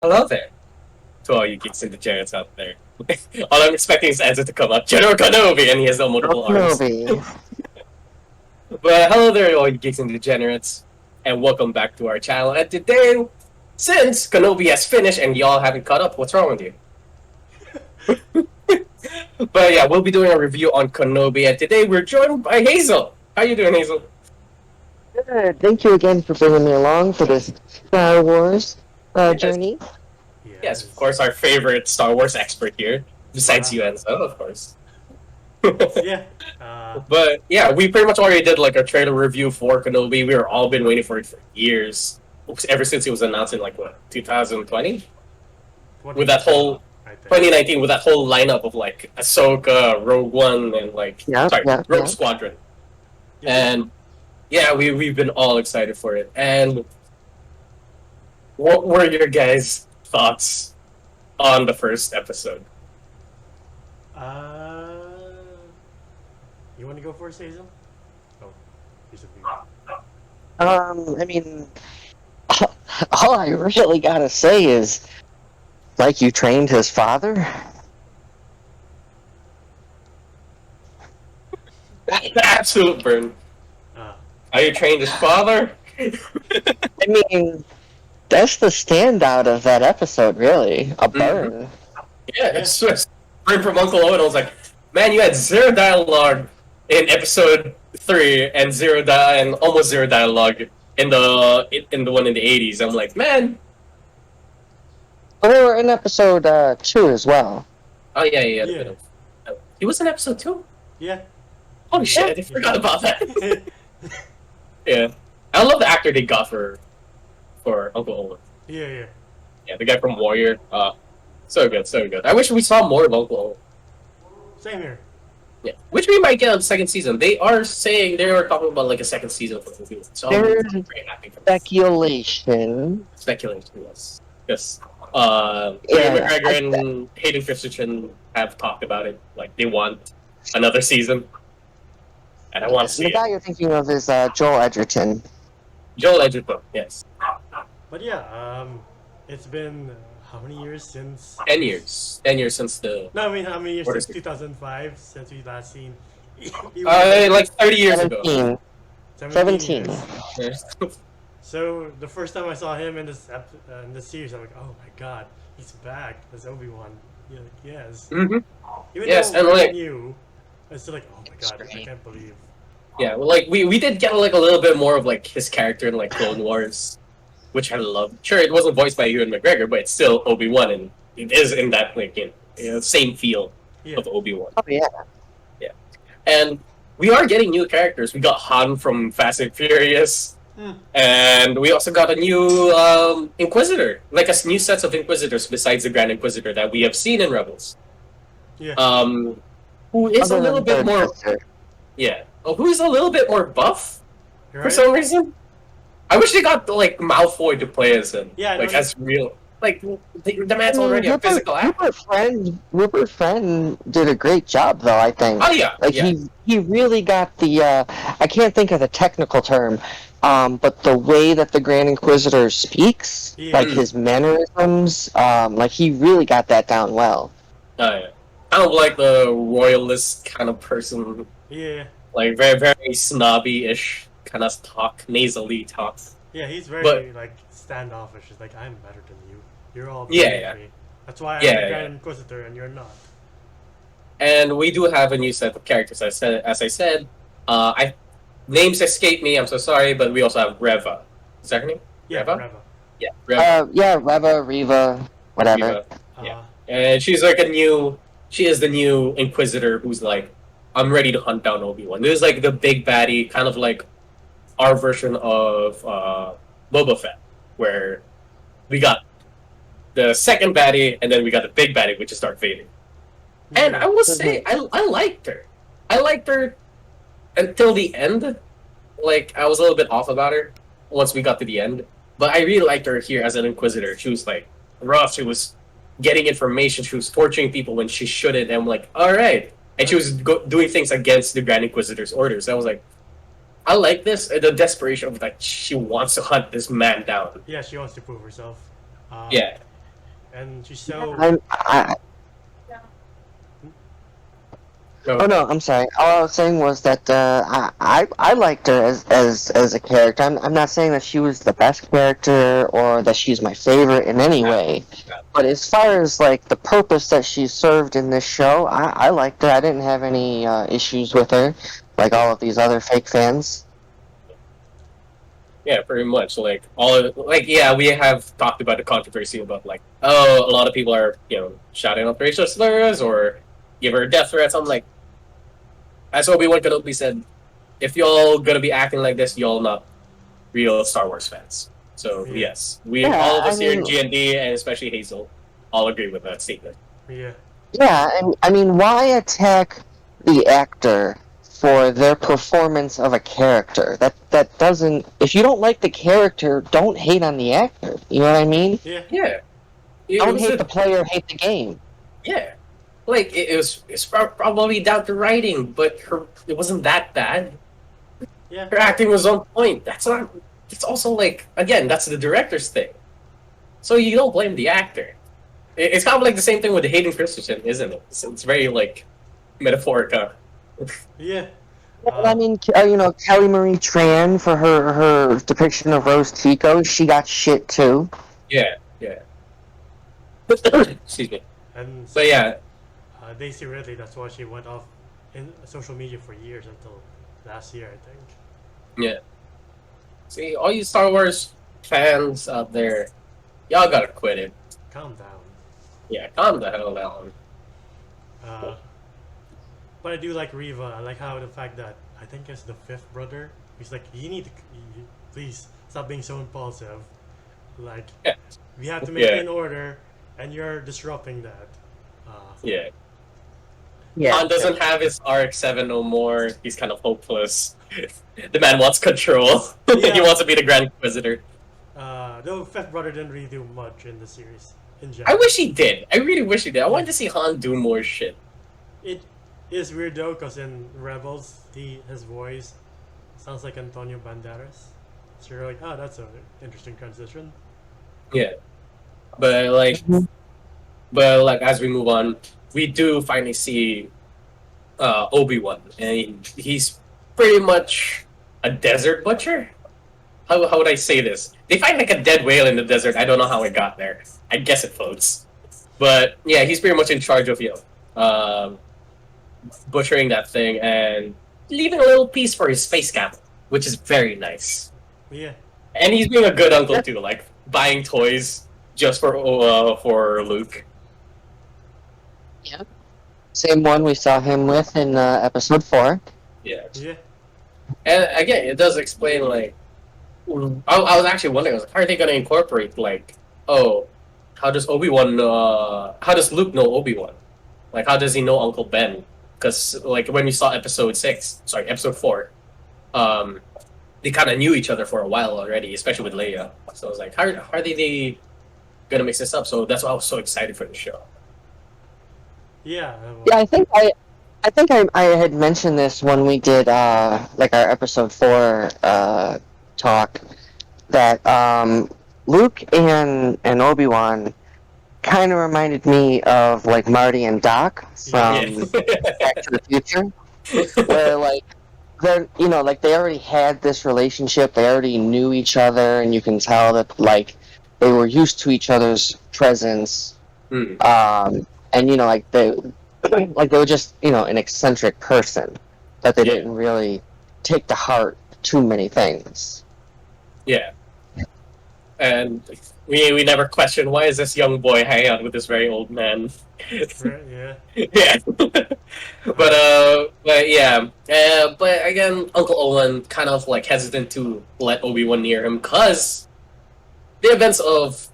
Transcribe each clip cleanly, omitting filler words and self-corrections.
Hello there to all you geeks and degenerates out there. All I'm expecting is Enzo to come up, General Kenobi, and he has no multiple arms. Kenobi. But hello there, all you geeks and degenerates, and welcome back to our channel. And today, since Kenobi has finished and y'all haven't caught up, what's wrong with you? But yeah, we'll be doing a review on Kenobi, and today we're joined by Hazel. How you doing, Hazel? Good. Thank you again for bringing me along for this Star Wars journey. Yes, of course, our favorite Star Wars expert here, besides you, Enzo, of course. Yeah. But yeah, we pretty much already did like a trailer review for Kenobi. We were all been waiting for it for years, ever since it was announced in like what 2020, with that whole 2019 with that whole lineup of like Ahsoka, Rogue One, and like Rogue Squadron, and yeah, we've been all excited for it. And what were your guys' thoughts on the first episode? You want to go first, Hazel? Oh, he's I mean, all I really gotta say is, like, you trained his father? Absolute burn. Are you trained his father? I mean, that's the standout of that episode, really. A burn. Yeah, it's burn from Uncle Owen. I was like, man, you had zero dialogue in episode 3 and almost zero dialogue in the one in the 80s. I'm like, man. Well, they were in episode 2 as well. Oh yeah. He was in episode 2? Yeah. Holy shit, I forgot about that. Yeah. I love the actor they got for Uncle Owen. Yeah. Yeah, the guy from Warrior. So good. I wish we saw more of Uncle Owen. Same here. Yeah, which we might get a second season. They are talking about like a second season for the movie. So There's I'm very happy for speculation. Speculation, yes. Ewan McGregor and Hayden Christensen have talked about it. Like they want another season, and I want to see the guy you're thinking of is Joel Edgerton. Joel Edgerton, yes. But yeah, it's been how many years since? 10 years. 10 years since the. No, I mean how many years since 2005 since we last seen? Like 30 years 17. ago. 17. So the first time I saw him in this series, I'm like, oh my god, he's back as Obi-Wan. Yeah, like, yes. Mm-hmm. Even yes, though and I like knew, I was still like, oh my god, I can't believe. Yeah, well, like we did get like a little bit more of like his character in like Clone Wars, which I loved. Sure, it wasn't voiced by Ewan McGregor, but it's still Obi-Wan, and it is in that like same feel of Obi-Wan. Oh yeah. Yeah, and we are getting new characters. We got Han from Fast and Furious. And we also got a new Inquisitor, like a new set of Inquisitors besides the Grand Inquisitor that we have seen in Rebels. Yeah. Who is a little bit more, who is a little bit more buff for some reason. I wish they got like Malfoy to play as him. Yeah, like as real. Like the man's already a physical actor. Rupert Friend did a great job, though. I think. Oh yeah. Like he really got the. I can't think of the technical term. But the way that the Grand Inquisitor speaks, like his mannerisms, like he really got that down well. Oh yeah. Kind of like the royalist kind of person. Yeah. Like very, very snobby-ish kind of talk, nasally talk. Yeah, he's very like standoffish. He's like, I'm better than you. You're all better than me. That's why I'm the Grand Inquisitor and you're not. And we do have a new set of characters. As I said, names escape me. I'm so sorry, but we also have Reva. Is that her name? Yeah, Reva. Yeah, Reva. Reva, Reva, whatever. Yeah, and she's like she is the new Inquisitor who's like, I'm ready to hunt down Obi-Wan. This is like the big baddie, kind of like our version of Boba Fett, where we got the second baddie, and then we got the big baddie, which is Darth Vader. And I will say, I liked her. I liked her until the end. Like, I was a little bit off about her once we got to the end. But I really liked her here as an Inquisitor. She was like rough. She was getting information. She was torturing people when she shouldn't. And I'm like, alright. And she was doing things against the Grand Inquisitor's orders. I was like, I like this. The desperation of like she wants to hunt this man down. Yeah, she wants to prove herself. Yeah. and she's so. Oh no, I'm sorry. All I was saying was that I liked her as a character. I'm not saying that she was the best character or that she's my favorite in any way. But as far as like the purpose that she served in this show, I liked her. I didn't have any issues with her, like all of these other fake fans. Yeah, pretty much. Like yeah, we have talked about the controversy about like, oh, a lot of people are shouting out racial slurs or give her death threats. I'm like, as Obi-Wan Kenobi said, if y'all gonna be acting like this, y'all not real Star Wars fans. So yes, all of us here in GND and especially Hazel all agree with that statement. Yeah. Yeah, and I mean, why attack the actor for their performance of a character? That doesn't. If you don't like the character, don't hate on the actor. You know what I mean? Yeah. Yeah. Don't hate the player, hate the game. Yeah. Like it's probably down to writing, but it wasn't that bad. Yeah. Her acting was on point. That's not. It's also like again, that's the director's thing. So you don't blame the actor. It's kind of like the same thing with Hayden Christensen, isn't it? It's very like metaphorical. Yeah. I mean, Kelly Marie Tran for her depiction of Rose Tico, she got shit too. Yeah. Excuse me. And but yeah. Daisy Ridley, that's why she went off in social media for years until last year, I think. Yeah. See, all you Star Wars fans out there, y'all gotta quit it. Calm down. Yeah, calm the hell down. But I do like Reva. I like how the fact that I think it's the fifth brother. He's like, please stop being so impulsive. Like, we have to maintain order, and you're disrupting that. Yeah. Han doesn't have his RX-7 no more. He's kind of hopeless. The man wants control. He wants to be the Grand Inquisitor. Though fifth brother didn't really do much in the series. In general. I wish he did. I really wish he did. I wanted to see Han do more shit. It is weird though, because in Rebels, his voice sounds like Antonio Banderas. So you're like, oh, that's an interesting transition. Yeah, but as we move on, we do finally see Obi-Wan, and he's pretty much a desert butcher. How would I say this? They find like a dead whale in the desert. I don't know how it got there. I guess it floats. But yeah, he's pretty much in charge of butchering that thing and leaving a little piece for his space camel, which is very nice. Yeah. And he's being a good uncle too, like buying toys just for Luke. Yeah. Same one we saw him with in episode 4. Yeah. Yeah. And again, it does explain like I was actually wondering, how are they going to incorporate like, how does Luke know Obi-Wan? Like, how does he know Uncle Ben? Because like when we saw episode 4, they kind of knew each other for a while already, especially with Leia. So I was like, how are they gonna mix this up? So that's why I was so excited for the show. Yeah. Yeah, I think I had mentioned this when we did like our episode 4 talk, that Luke and Obi-Wan kind of reminded me of like Marty and Doc from Back to the Future, where like they're like they already had this relationship, they already knew each other, and you can tell that like they were used to each other's presence, and like they were just an eccentric person that they didn't really take to heart too many things. Yeah. And we never questioned, why is this young boy hanging out with this very old man? Yeah. Yeah. but yeah. But again, Uncle Owen kind of like hesitant to let Obi-Wan near him because the events of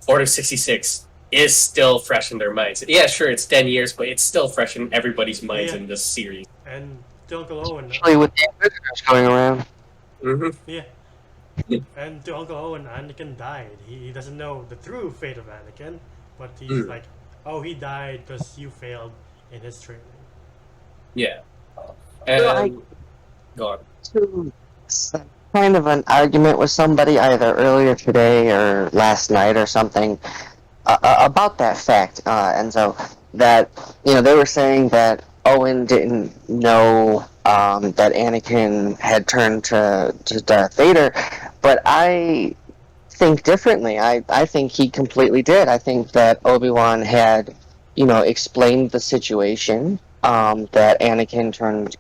Order 66 is still fresh in their minds. Yeah, sure, it's 10 years, but it's still fresh in everybody's minds in this series. And to Uncle Owen, especially with the visitors going around. Yeah. And to Uncle Owen, Anakin died. He doesn't know the true fate of Anakin, but he's like, oh, he died because you failed in his training. Yeah. And go on. To kind of an argument with somebody either earlier today or last night or something, about that fact, Enzo, that they were saying that Owen didn't know that Anakin had turned to Darth Vader, but I think differently. I think he completely did. I think that Obi-Wan had, explained the situation, that Anakin turned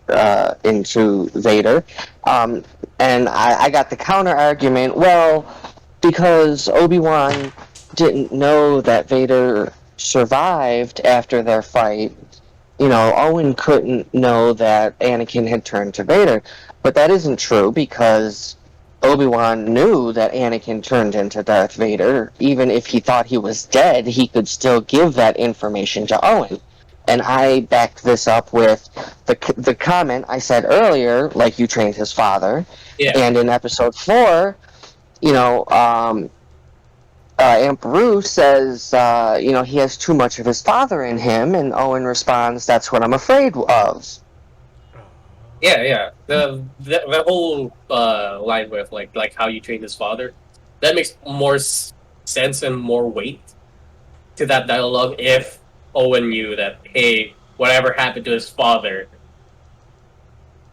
into Vader. Um, and I got the counter argument, well, because Obi-Wan didn't know that Vader survived after their fight, Owen couldn't know that Anakin had turned to Vader. But that isn't true because Obi-Wan knew that Anakin turned into Darth Vader. Even if he thought he was dead, he could still give that information to Owen. And I backed this up with the comment I said earlier, like you trained his father. Yeah. And in episode 4, Aunt Beru says, he has too much of his father in him, and Owen responds, "That's what I'm afraid of." Yeah. The whole line with like how you trained his father, that makes more sense and more weight to that dialogue if Owen knew that, hey, whatever happened to his father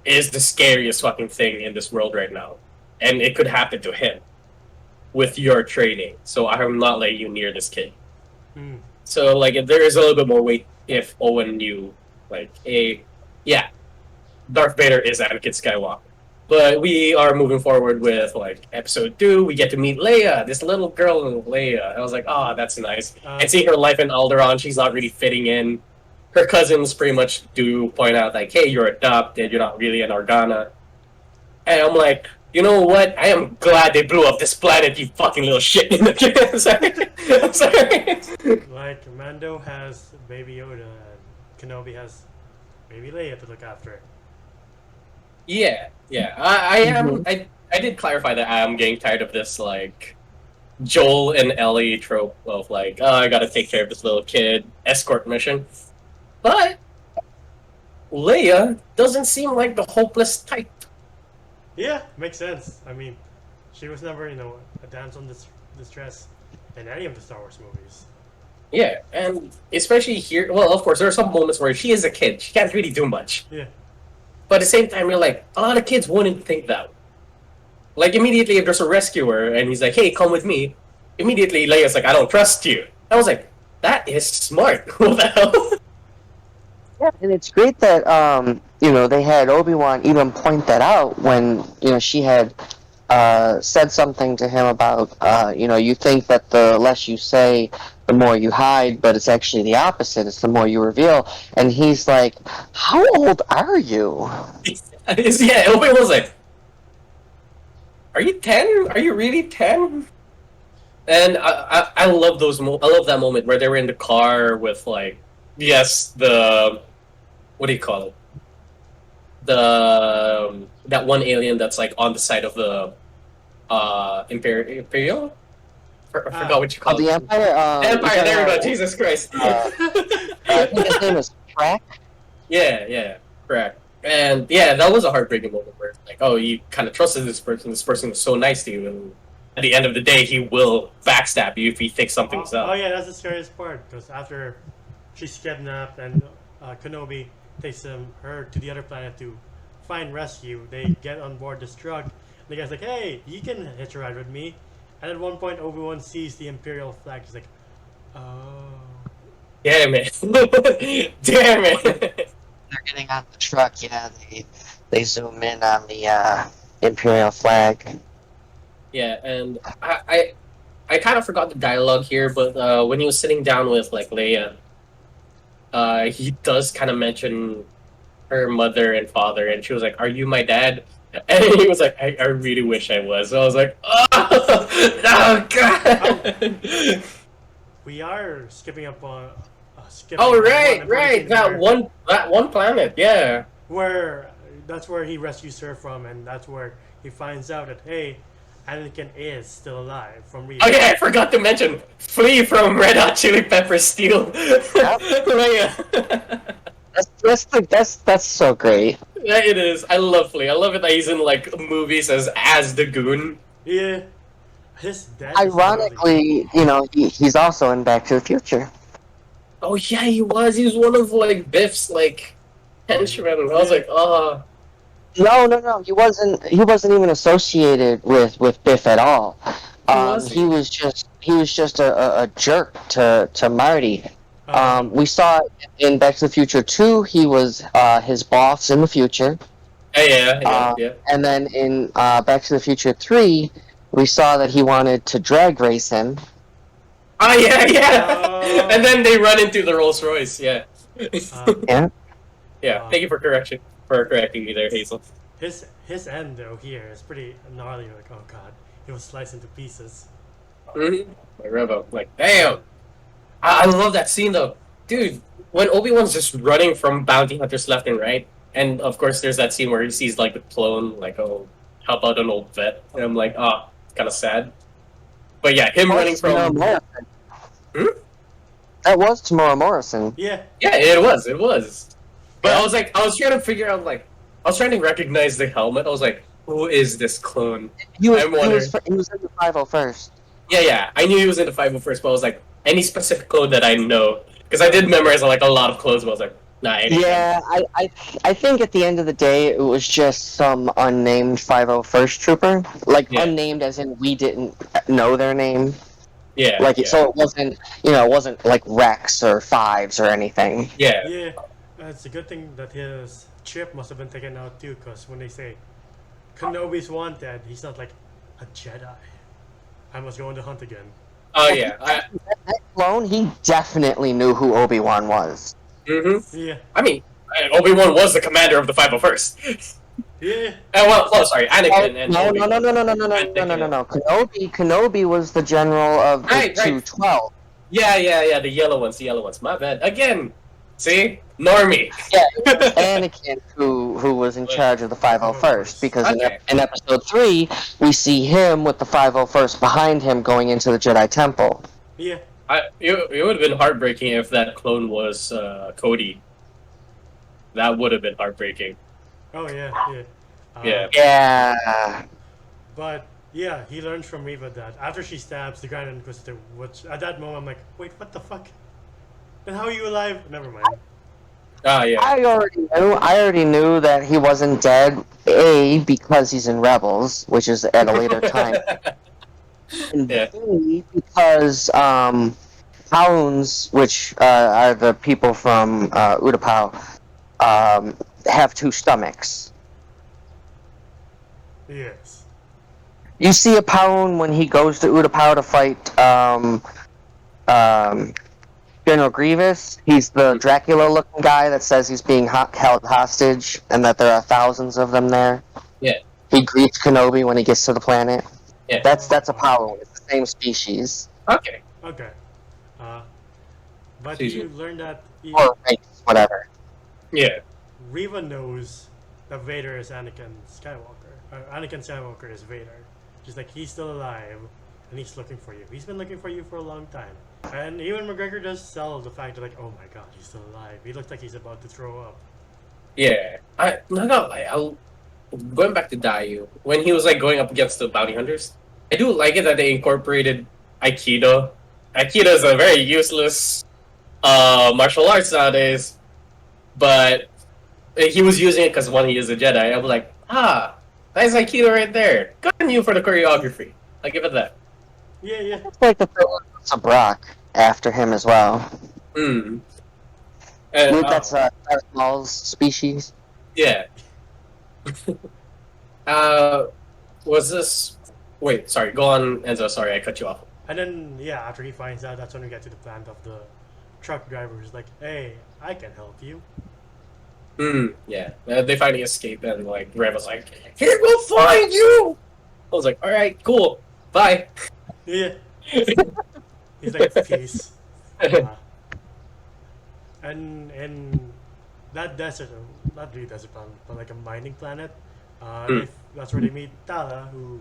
is the scariest fucking thing in this world right now, and it could happen to him with your training. So I'm not letting you near this kid. Mm. So like there is a little bit more weight if Owen knew, like, hey, yeah, Darth Vader is Anakin Skywalker. But we are moving forward with like episode 2. We get to meet Leia, this little girl Leia. I was like, oh, that's nice. And seeing her life in Alderaan, she's not really fitting in. Her cousins pretty much do point out like, hey, you're adopted, you're not really an Organa. And I'm like, you know what? I am glad they blew up this planet, you fucking little shit. I'm sorry. I'm sorry. Like, Mando has Baby Yoda, and Kenobi has Baby Leia to look after. Yeah. I am. I did clarify that I am getting tired of this like Joel and Ellie trope of like, oh, I gotta take care of this little kid escort mission. But Leia doesn't seem like the hopeless type. Yeah, makes sense. I mean, she was never, a damsel in distress in any of the Star Wars movies. Yeah, and especially here, well, of course, there are some moments where she is a kid. She can't really do much. Yeah. But at the same time, you're like, a lot of kids wouldn't think that. Like, immediately, if there's a rescuer and he's like, hey, come with me, immediately Leia's like, I don't trust you. I was like, that is smart. What the hell? Yeah, and it's great that they had Obi-Wan even point that out when she had said something to him about you think that the less you say, the more you hide, but it's actually the opposite. It's the more you reveal. And he's like, "How old are you?" Yeah, Obi was like, "Are you 10? Are you really 10?" And I love those. I love that moment where they were in the car with like, yes, the what do you call it? That one alien that's like on the side of the Imperial. I forgot what you call the it. Empire. Empire. There we go. Jesus Christ. I think his name is Crack. Yeah, correct. And yeah, that was a heartbreaking moment where like, oh, you kind of trusted this person. This person was so nice to you, and at the end of the day, he will backstab you if he thinks something's up. Oh yeah, that's the scariest part because after she's kidnapped and Kenobi takes her to the other planet to find rescue, they get on board this truck. And the guy's like, "Hey, you can hitch a ride with me." And at one point, Obi-Wan sees the Imperial flag. He's like, "Oh." Damn it! Damn it! They're getting on the truck. Yeah, they zoom in on the Imperial flag. Yeah, and I kind of forgot the dialogue here, but when he was sitting down with like Leia, he does kind of mention her mother and father, and she was like, "Are you my dad?" And he was like, I really wish I was. So I was like, oh God! We are skipping up on. Oh right, that one planet, yeah. That's where he rescues her from, and that's where he finds out that hey, Anakin is still alive from Reva. Oh yeah, I forgot to mention, flee from Red Hot Chili Peppers steal. Leia. That's so great. Yeah, it is. I love Flea. I love it that he's in like movies as the goon. Yeah, His death is literally. Ironically, he's also in Back to the Future. Oh yeah, he was. He was one of like Biff's like henchmen. I was like, oh. No. He wasn't. He wasn't even associated with Biff at all. Who was He he? was just a jerk to Marty. Oh. We saw in Back to the Future 2, he was his boss in the future. Yeah. And then in Back to the Future 3, we saw that he wanted to drag race him. Oh yeah. And then they run into the Rolls Royce. Yeah. Yeah. Yeah. Thank you for correcting me there, Hazel. His end though here is pretty gnarly. Like, oh god, he was sliced into pieces. Mm-hmm. Like Revo, like damn. I love that scene though, dude. When Obi-Wan's just running from bounty hunters left and right, and of course there's that scene where he sees like the clone, like, oh, how about an old vet? And I'm like, ah, it's kind of sad. But yeah, him running from. That was Tamora Morrison. Yeah. Yeah, it was. But I was trying to figure out, like, I was trying to recognize the helmet. I was like, who is this clone? He was in the 501st. Yeah. I knew he was in the 501st, but I was like, any specific clone that I know? Because I did memorize like a lot of clones, but I was like, nah. Yeah, I think at the end of the day, it was just some unnamed 501st trooper. Like, unnamed as in we didn't know their name. Yeah. Like, so it wasn't like Rex or Fives or anything. Yeah. Yeah. It's a good thing that his chip must have been taken out too, because when they say Kenobi's wanted, he's not like a Jedi. I must go on the hunt again. Oh yeah. That clone, he definitely knew who Obi-Wan was. Mm-hmm. Yeah. I mean, Obi-Wan was the commander of the 501st. Yeah. Sorry, Anakin and No. Kenobi was the general of the 212. Yeah, the yellow ones. My bad. Again, see? Normie. Yeah, Anakin who was in charge of the 501st, because in episode 3, we see him with the 501st behind him going into the Jedi Temple. Yeah. It would have been heartbreaking if that clone was Cody. That would have been heartbreaking. Oh yeah. Yeah. But yeah, he learns from Reva that after she stabs the Grand Inquisitor, which at that moment I'm like, wait, what the fuck? Then how are you alive? Never mind. Ah, yeah. I already knew that he wasn't dead. A, because he's in Rebels, which is at a later time. And B, because Hounds, which are the people from Utapau, have two stomachs. Yes. You see a Pound when he goes to Utapau to fight General Grievous. He's the Dracula-looking guy that says he's being held hostage and that there are thousands of them there. Yeah. He greets Kenobi when he gets to the planet. Yeah. That's a Pound. It's the same species. Okay. But you learn that... Or race, whatever. Yeah. Reva knows that Vader is Anakin Skywalker. Anakin Skywalker is Vader. She's like, he's still alive, and he's looking for you. He's been looking for you for a long time. And even McGregor does sell the fact that, like, oh my god, he's still alive. He looks like he's about to throw up. Yeah. Going back to Dayu, when he was like going up against the bounty hunters, I do like it that they incorporated Aikido. Aikido is a very useless martial arts nowadays, but he was using it because he is a Jedi. I was like, nice Aikido right there. Good on you for the choreography. I give it that. Yeah. It's like the Phillips of Brock after him as well. And, that's Darth Maul's species. Yeah. Was this... Wait, sorry. Go on, Enzo. Sorry, I cut you off. And then, after he finds out, that's when we get to the plant of the truck driver who's like, hey, I can help you. Yeah. They finally escape, and, like, Rev was like, he will find you! I was like, alright, cool. Bye. Yeah. He's like, peace. And in that desert, not really desert planet, but like a mining planet, that's where they meet Tala, who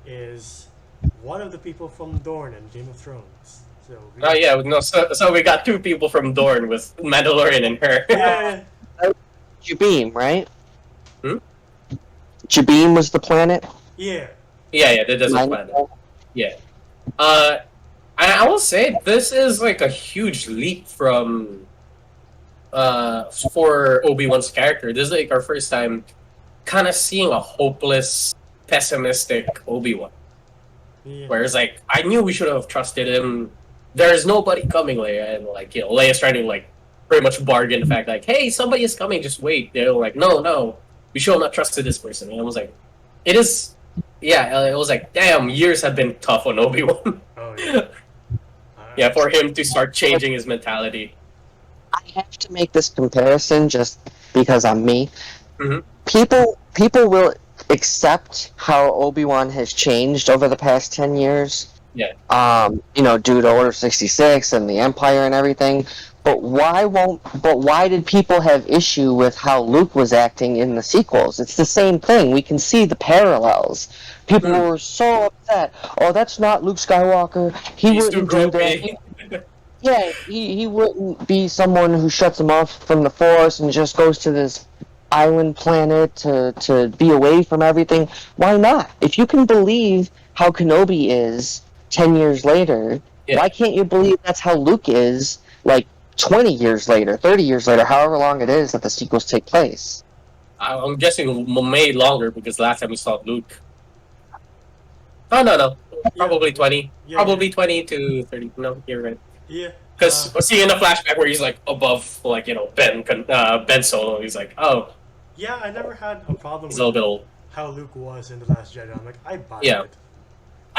is one of the people from Dorne in Game of Thrones. So we got two people from Dorne with Mandalorian and her. Yeah. Jabeam, right? Jabeam was the planet? Yeah. Yeah, the desert planet. Yeah. I will say this is like a huge leap from for Obi-Wan's character. This is like our first time kind of seeing a hopeless, pessimistic Obi-Wan. Yeah. Whereas like I knew we should have trusted him. There's nobody coming, Leia, and like Leia's trying to like pretty much bargain the fact like, hey, somebody is coming, just wait. They're like, no, we should not trust this person. And I was like, it is, yeah. It was like, damn, years have been tough on Obi-Wan. Oh yeah. Yeah, for him to start changing his mentality. I have to make this comparison just because I'm me. Mm-hmm. People will accept how Obi-Wan has changed over the past 10 years. Yeah. Due to Order 66 and the Empire and everything. But why did people have issue with how Luke was acting in the sequels? It's the same thing. We can see the parallels. People were so upset. Oh, that's not Luke Skywalker. He's wouldn't do that. Yeah, he wouldn't be someone who shuts him off from the Force and just goes to this island planet to be away from everything. Why not? If you can believe how Kenobi is 10 years later, why can't you believe that's how Luke is, like, 20 years later, 30 years later, however long it is that the sequels take place? I'm guessing way longer because last time we saw Luke. Oh, no. Probably 20. Yeah, Probably 20 to 30. No, you're right. Yeah. Because seeing the flashback where he's like above, like, Ben Solo, he's like, oh. Yeah, I never had a problem He's a little bit with old. how Luke was in The Last Jedi. I'm like, I buy Yeah. it.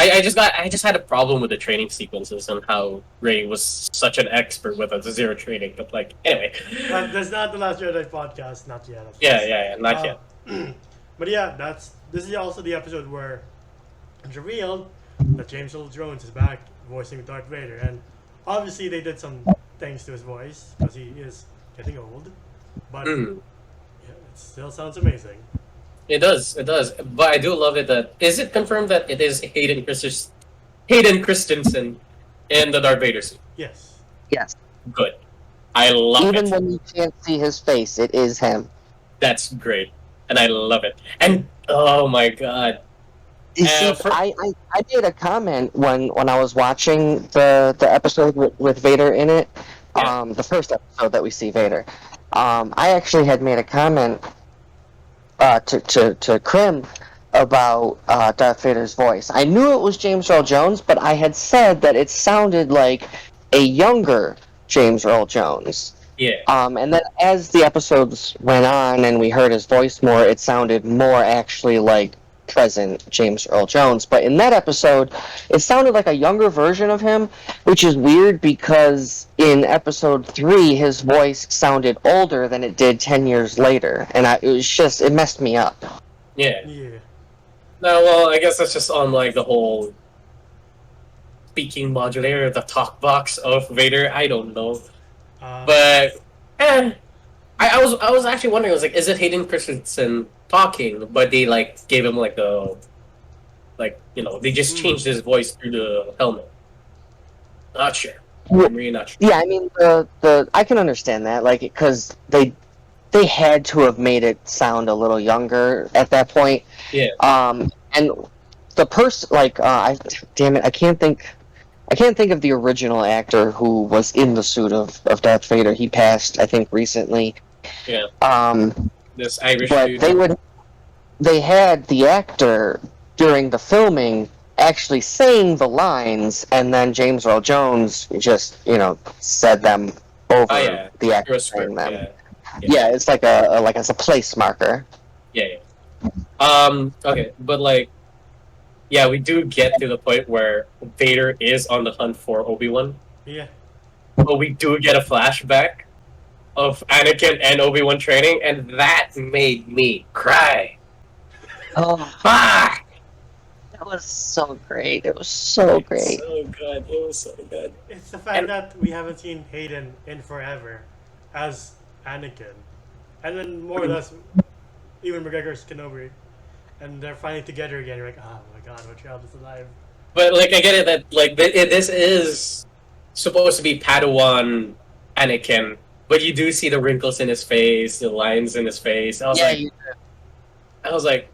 I just had a problem with the training sequences and how Rey was such an expert with the zero training. But like, anyway. That's not The Last Jedi podcast, not yet. Yeah, not yet. But yeah, this is also the episode where it's revealed that James Earl Jones is back voicing Darth Vader, and obviously they did some things to his voice because he is getting old, but yeah, it still sounds amazing. It does. But I do love it that is it confirmed that it is Hayden Christensen in the Darth Vader suit? Yes. Yes. Good. I love it. Even when you can't see his face, it is him. That's great. And I love it. And oh my god. You see, I made a comment when I was watching the episode with Vader in it, the first episode that we see Vader. I actually had made a comment to Krim about Darth Vader's voice. I knew it was James Earl Jones, but I had said that it sounded like a younger James Earl Jones. Yeah. And then as the episodes went on and we heard his voice more, it sounded more actually like present James Earl Jones. But in that episode, it sounded like a younger version of him, which is weird because in episode 3, his voice sounded older than it did 10 years later. And it messed me up. Yeah. Yeah. No, well, I guess that's just on like the whole speaking modulator, the talk box of Vader. I don't know. But I was actually wondering, I was like, is it Hayden Christensen talking? But they like gave him like they just changed his voice through the helmet. Not sure. I'm really not sure. Yeah, I mean the I can understand that, like, because they had to have made it sound a little younger at that point. Yeah. And the person, like, damn it, I can't think of the original actor who was in the suit of Darth Vader. He passed, I think, recently. Yeah. This Irish but dude. they had the actor during the filming actually saying the lines, and then James Earl Jones just, said them over the actor saying them. Yeah, it's like as a place marker. Yeah. Okay, but like, yeah, we do get to the point where Vader is on the hunt for Obi-Wan. Yeah. But we do get a flashback of Anakin and Obi-Wan training, and that made me cry. Oh, Fuck! that was so great. It was so great. So good. It was so good. It's the fact that we haven't seen Hayden in forever as Anakin, and then more or less, even McGregor's Kenobi, and they're finally together again. You're like, oh my god, my child is alive. But like, I get it that like this is supposed to be Padawan Anakin, but you do see the wrinkles in his face, the lines in his face. I was like,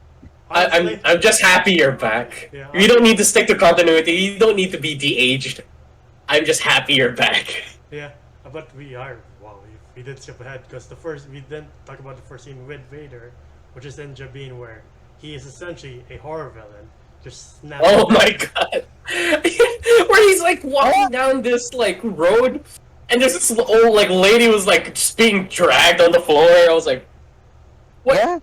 Honestly, I'm just happy you're back. yeah, You don't need to stick to continuity. You don't need to be de-aged. I'm just happy you're back. yeah. But we are. Wow, we did skip ahead because we didn't talk about the first scene with Vader, which is in Jabin, where he is essentially a horror villain. Just snapping. Oh my god! Where he's like walking down this like road, and there's this old like lady was like just being dragged on the floor. I was like, what? Yeah.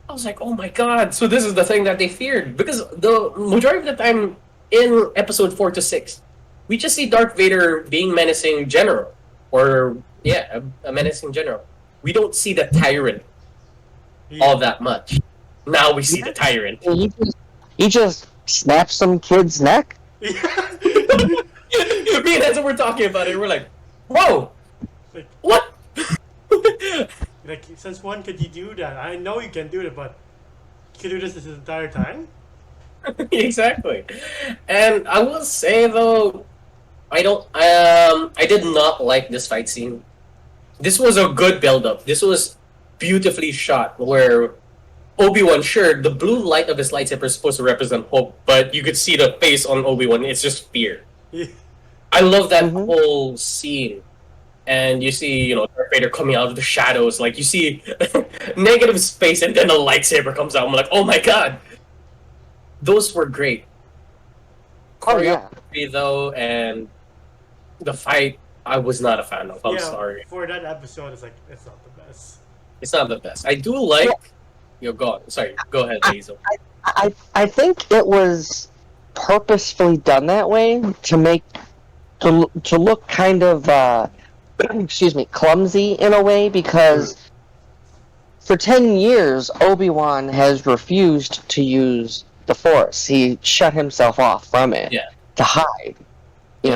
I was like, oh my god! So this is the thing that they feared because the majority of the time in episode 4 to 6, we just see Darth Vader being menacing general, or yeah, a menacing general. We don't see the tyrant all that much. Now we see the tyrant. He just snapped some kid's neck. Me and Hazel were talking about it. We're like, whoa, Like, what? like, since when could you do that? I know you can do it, but you can do this entire time? Exactly. And I will say though, I did not like this fight scene. This was a good build-up. This was beautifully shot where Obi-Wan, sure, the blue light of his lightsaber is supposed to represent hope, but you could see the face on Obi-Wan, it's just fear. Yeah. I love that whole scene. And you see, Darth Vader coming out of the shadows, like you see negative space and then the lightsaber comes out. I'm like, oh my god. Those were great. Oh yeah. Choreography though, and the fight, I was not a fan of. I'm sorry. For that episode, it's like, it's not the best. It's not the best. I do like... go on. Sorry, go ahead, Hazel. I think it was purposefully done that way to make to look kind of excuse me, clumsy in a way, because for 10 years Obi-Wan has refused to use the Force. He shut himself off from it to hide.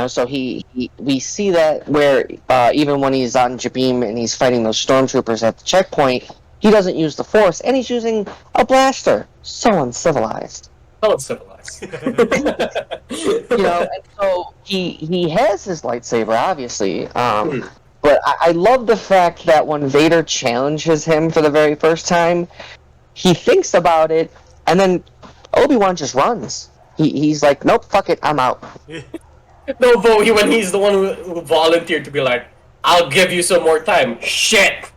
So we see that where even when he's on Jabim and he's fighting those stormtroopers at the checkpoint, he doesn't use the Force, and he's using a blaster. So uncivilized. So uncivilized. And so he has his lightsaber, obviously. But I love the fact that when Vader challenges him for the very first time, he thinks about it, and then Obi-Wan just runs. He's like, nope, fuck it, I'm out. No, but when he's the one who volunteered to be like, I'll give you some more time. Shit!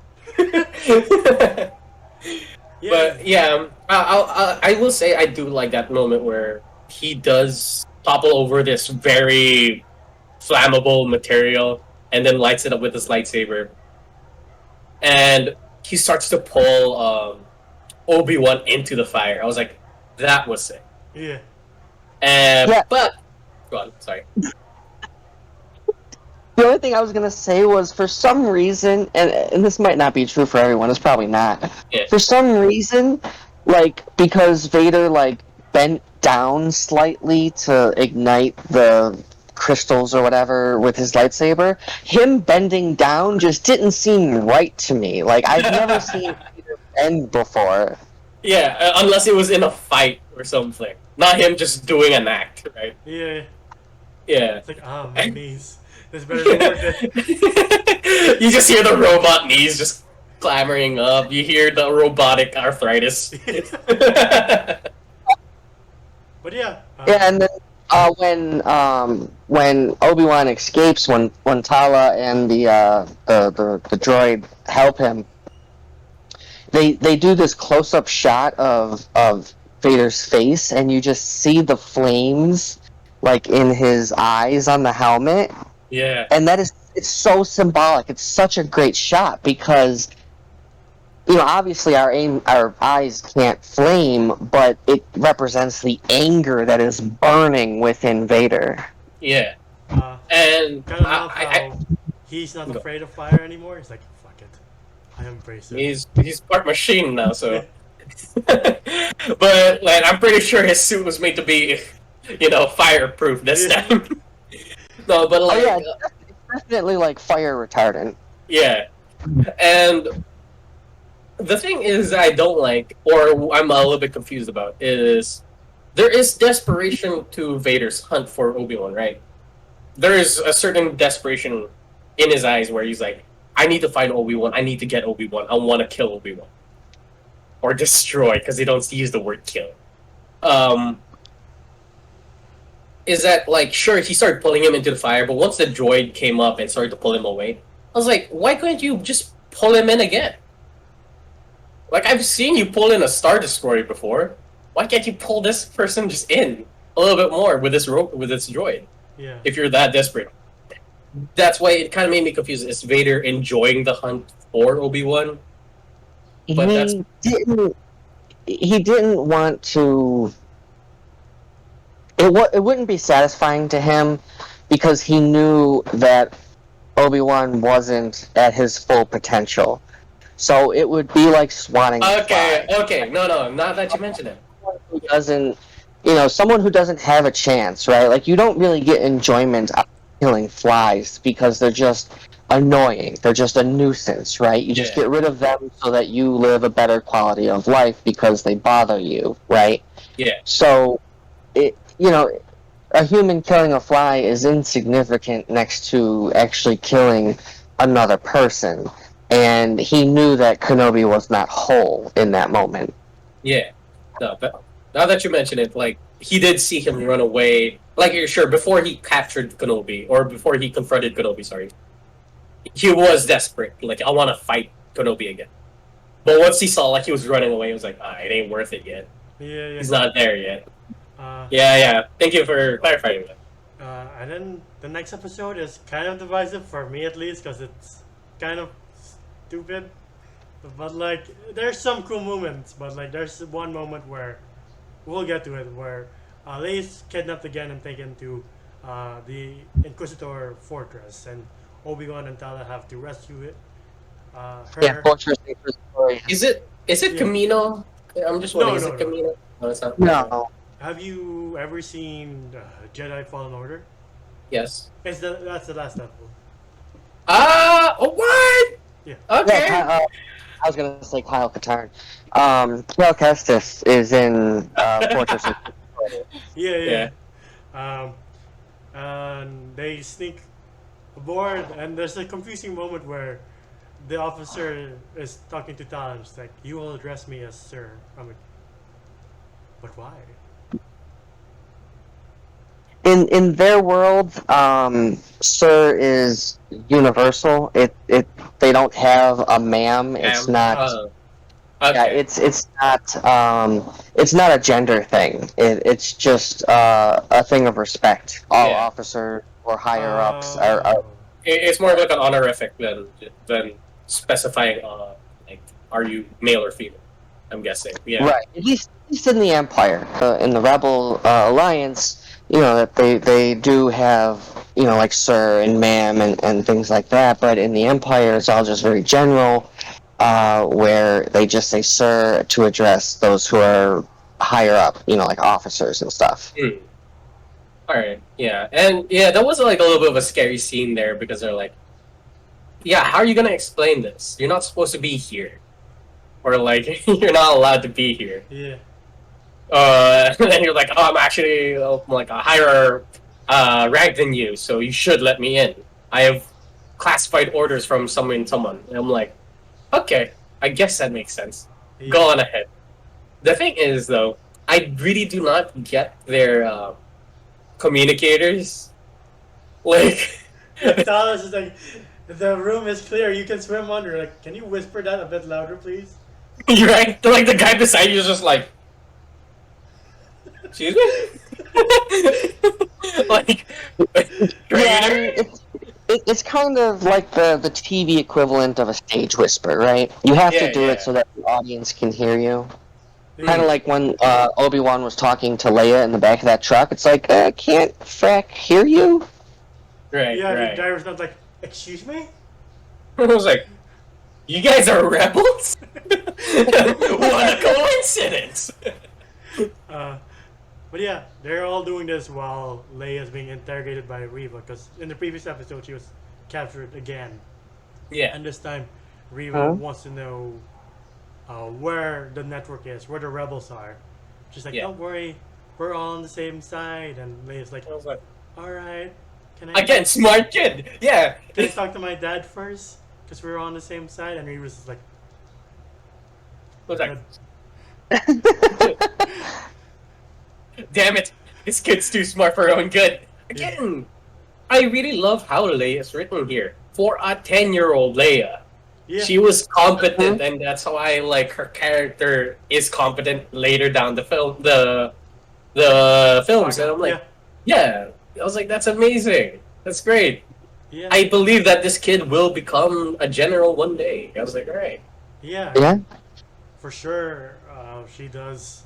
But yeah, I will say I do like that moment where he does topple over this very flammable material and then lights it up with his lightsaber, and he starts to pull Obi-Wan into the fire. I was like, that was sick. Yeah. But go on, sorry. The only thing I was going to say was, for some reason, and this might not be true for everyone, it's probably not. Yeah. For some reason, because Vader, bent down slightly to ignite the crystals or whatever with his lightsaber, him bending down just didn't seem right to me. I've never seen Vader bend before. Yeah, unless it was in a fight or something. Not him just doing an act, right? Yeah. Yeah. It's like, my knees. This better be worth it. You just hear the robot knees just clamoring up. You hear the robotic arthritis. But yeah. Yeah, and then when Obi-Wan escapes, when Tala and the droid help him, they do this close-up shot of Vader's face, and you just see the flames in his eyes on the helmet. Yeah. And it's so symbolic. It's such a great shot because, obviously our eyes can't flame, but it represents the anger that is burning within Vader. Yeah. And kind of how he's not afraid of fire anymore. He's like, fuck it, I embrace it. He's part machine now, so. But I'm pretty sure his suit was made to be, fireproof this time. No, but it's definitely fire retardant. Yeah, and the thing is, I don't like, or I'm a little bit confused about, is there is desperation to Vader's hunt for Obi-Wan, right? There is a certain desperation in his eyes where he's like, I need to find Obi-Wan, I need to get Obi-Wan, I want to kill Obi-Wan. or destroy, because they don't use the word kill. Is that like sure he started pulling him into the fire, but once the droid came up and started to pull him away, I was like, why couldn't you just pull him in again? Like I've seen you pull in a Star Destroyer before. Why can't you pull this person just in a little bit more with this droid? Yeah. If you're that desperate. That's why it kind of made me confused. Is Vader enjoying the hunt for Obi-Wan? But he didn't want to. It wouldn't be satisfying to him because he knew that Obi-Wan wasn't at his full potential. So it would be like swatting. Okay, no, not that you mentioned it. Who doesn't, someone who doesn't have a chance, right? Like you don't really get enjoyment out of killing flies because they're just annoying. They're just a nuisance, right? You just get rid of them so that you live a better quality of life because they bother you, right? Yeah. So, a human killing a fly is insignificant next to actually killing another person. And he knew that Kenobi was not whole in that moment. Yeah. No, but now that you mention it, like, he did see him run away. Like, you're sure, before he captured Kenobi, or before he confronted Kenobi, sorry, he was desperate. Like, I want to fight Kenobi again. But once he saw, like, he was running away, he was like, it ain't worth it yet. Yeah. He's not there yet. Yeah. Thank you for clarifying that. And then the next episode is kind of divisive, for me at least, because it's kind of stupid. But, like, there's some cool moments, but, like, there's one moment where, we'll get to it, where Leia's kidnapped again and taken to the Inquisitor fortress, and Obi-Wan and Talos have to rescue it. Fortress Inquisitor. Is it Camino? I'm just wondering, is it Camino? No, it's not. No. Have you ever seen Jedi Fallen Order? Yes. That's the last episode. What? Yeah. Okay. Yeah, I was gonna say Kyle Katarn. Cal Kestis is in Fortress. Yeah. And they sneak aboard, and there's a confusing moment where the officer is talking to Talos, like, "You will address me as sir." I'm like, but why? In their world, sir is universal. They don't have a ma'am. It's not. Okay. Yeah, it's not a gender thing. It's just a thing of respect. All officers or higher ups are. It's more of like an honorific than specifying like, are you male or female? I'm guessing. Yeah. Right. At least in the Empire, in the Rebel Alliance, that they do have, like sir and ma'am and things like that. But in the Empire, it's all just very general, where they just say sir to address those who are higher up, like officers and stuff. All right. Yeah. And that was like a little bit of a scary scene there because they're like, how are you gonna explain this? You're not supposed to be here, or like you're not allowed to be here. Yeah. And then you're like, I'm actually like a higher rank than you, so you should let me in. I have classified orders from someone. And I'm like, okay, I guess that makes sense. Yeah. Go on ahead. The thing is, though, I really do not get their communicators. Like, Talos is like, the room is clear. You can swim under. Like, can you whisper that a bit louder, please? you're right. Like the guy beside you is just like, excuse me. Like, It's kind of like the TV equivalent of a stage whisper, right? You have to do it so that the audience can hear you. Kind of like when Obi-Wan was talking to Leia in the back of that truck. It's like, can't Frack hear you? Right. The driver's not like, excuse me? I was like, you guys are rebels? What a coincidence! But yeah, they're all doing this while Leia is being interrogated by Reva, because in the previous episode she was captured again. Yeah. And this time, Reva wants to know where the network is, where the rebels are. She's like, don't worry, we're all on the same side. And Leia's like, alright, can I... Again, smart kid! Yeah! Can I talk to my dad first? Because we're on the same side? And Reva's just like... What's that? Damn it! This kid's too smart for her own good. Again, I really love how Leia is written here. For a 10-year-old Leia. Yeah. She was competent, and that's why like her character is competent later down the films. And I'm like, yeah. I was like, that's amazing. That's great. Yeah. I believe that this kid will become a general one day. I was like, all right. Yeah. For sure, she does.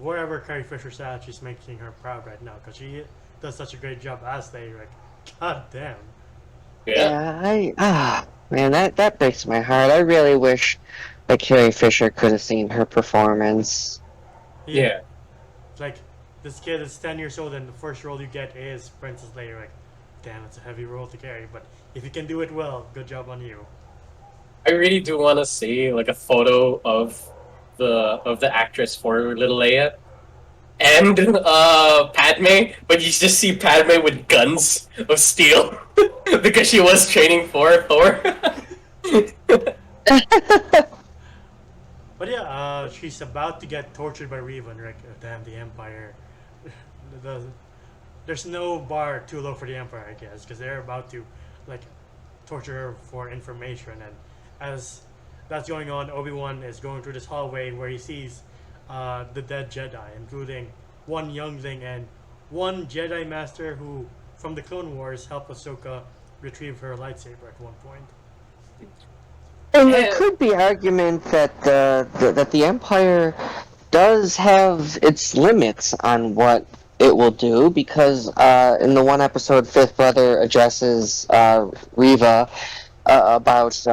Wherever Carrie Fisher's at, she's making her proud right now because she does such a great job as Leia. Like, god damn. Yeah, man, that breaks my heart. I really wish that Carrie Fisher could have seen her performance. Yeah. Like, this kid is 10 years old, and the first role you get is Princess Leia. Like, damn, it's a heavy role to carry, but if you can do it well, good job on you. I really do want to see like a photo of the actress for Little Leia and Padme, but you just see Padme with guns of steel because she was training for Thor. But yeah, she's about to get tortured by Revan. Like, damn, the Empire. There's no bar too low for the Empire, I guess, because they're about to like torture her for information. And as that's going on, Obi-Wan is going through this hallway where he sees the dead Jedi, including one youngling and one Jedi Master who, from the Clone Wars, helped Ahsoka retrieve her lightsaber at one point. And there could be argument that the Empire does have its limits on what it will do, because in the one episode, Fifth Brother addresses Reva about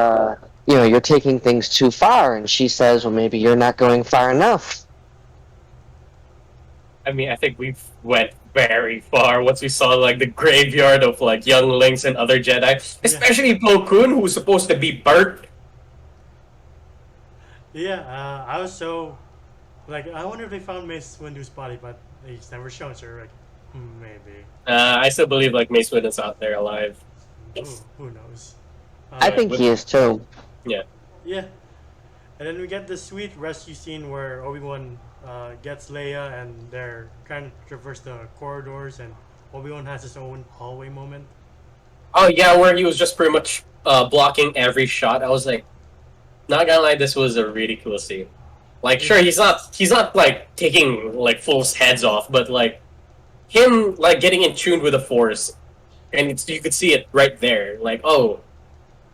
you're taking things too far, and she says, well, maybe you're not going far enough. I mean, I think we went very far once we saw like the graveyard of like younglings and other Jedi, especially Plo Koon, who's supposed to be Bert. Yeah, I was so like, I wonder if they found Mace Windu's body, but he's never shown, so like, maybe. I still believe like Mace Windu's out there alive. Who knows? I think he is too. Yeah. Yeah. And then we get this sweet rescue scene where Obi-Wan gets Leia, and they're trying to traverse the corridors, and Obi-Wan has his own hallway moment. Oh yeah, where he was just pretty much blocking every shot. I was like, not gonna lie, this was a really cool scene. Like, sure, he's not like taking like full heads off, but like him like getting in tune with the Force, and you could see it right there. Like, oh,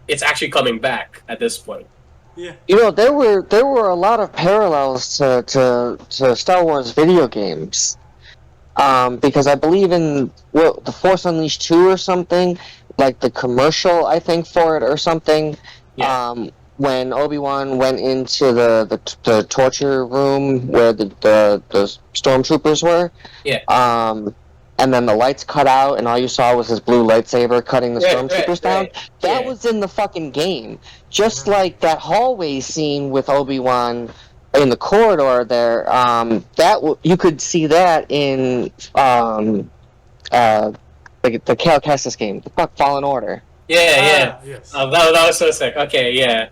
it's actually coming back at this point. Yeah. There were a lot of parallels to Star Wars video games, because I believe in The Force Unleashed 2 or something, like the commercial I think for it or something. Yeah. When Obi-Wan went into the torture room where the stormtroopers were. Yeah. And then the lights cut out, and all you saw was his blue lightsaber cutting the stormtroopers down. That was in the fucking game. Just like that hallway scene with Obi-Wan in the corridor there. You could see that in the Cal Kestis game, the fuck Fallen Order. Yeah. Yes. That was so sick. Okay, yeah.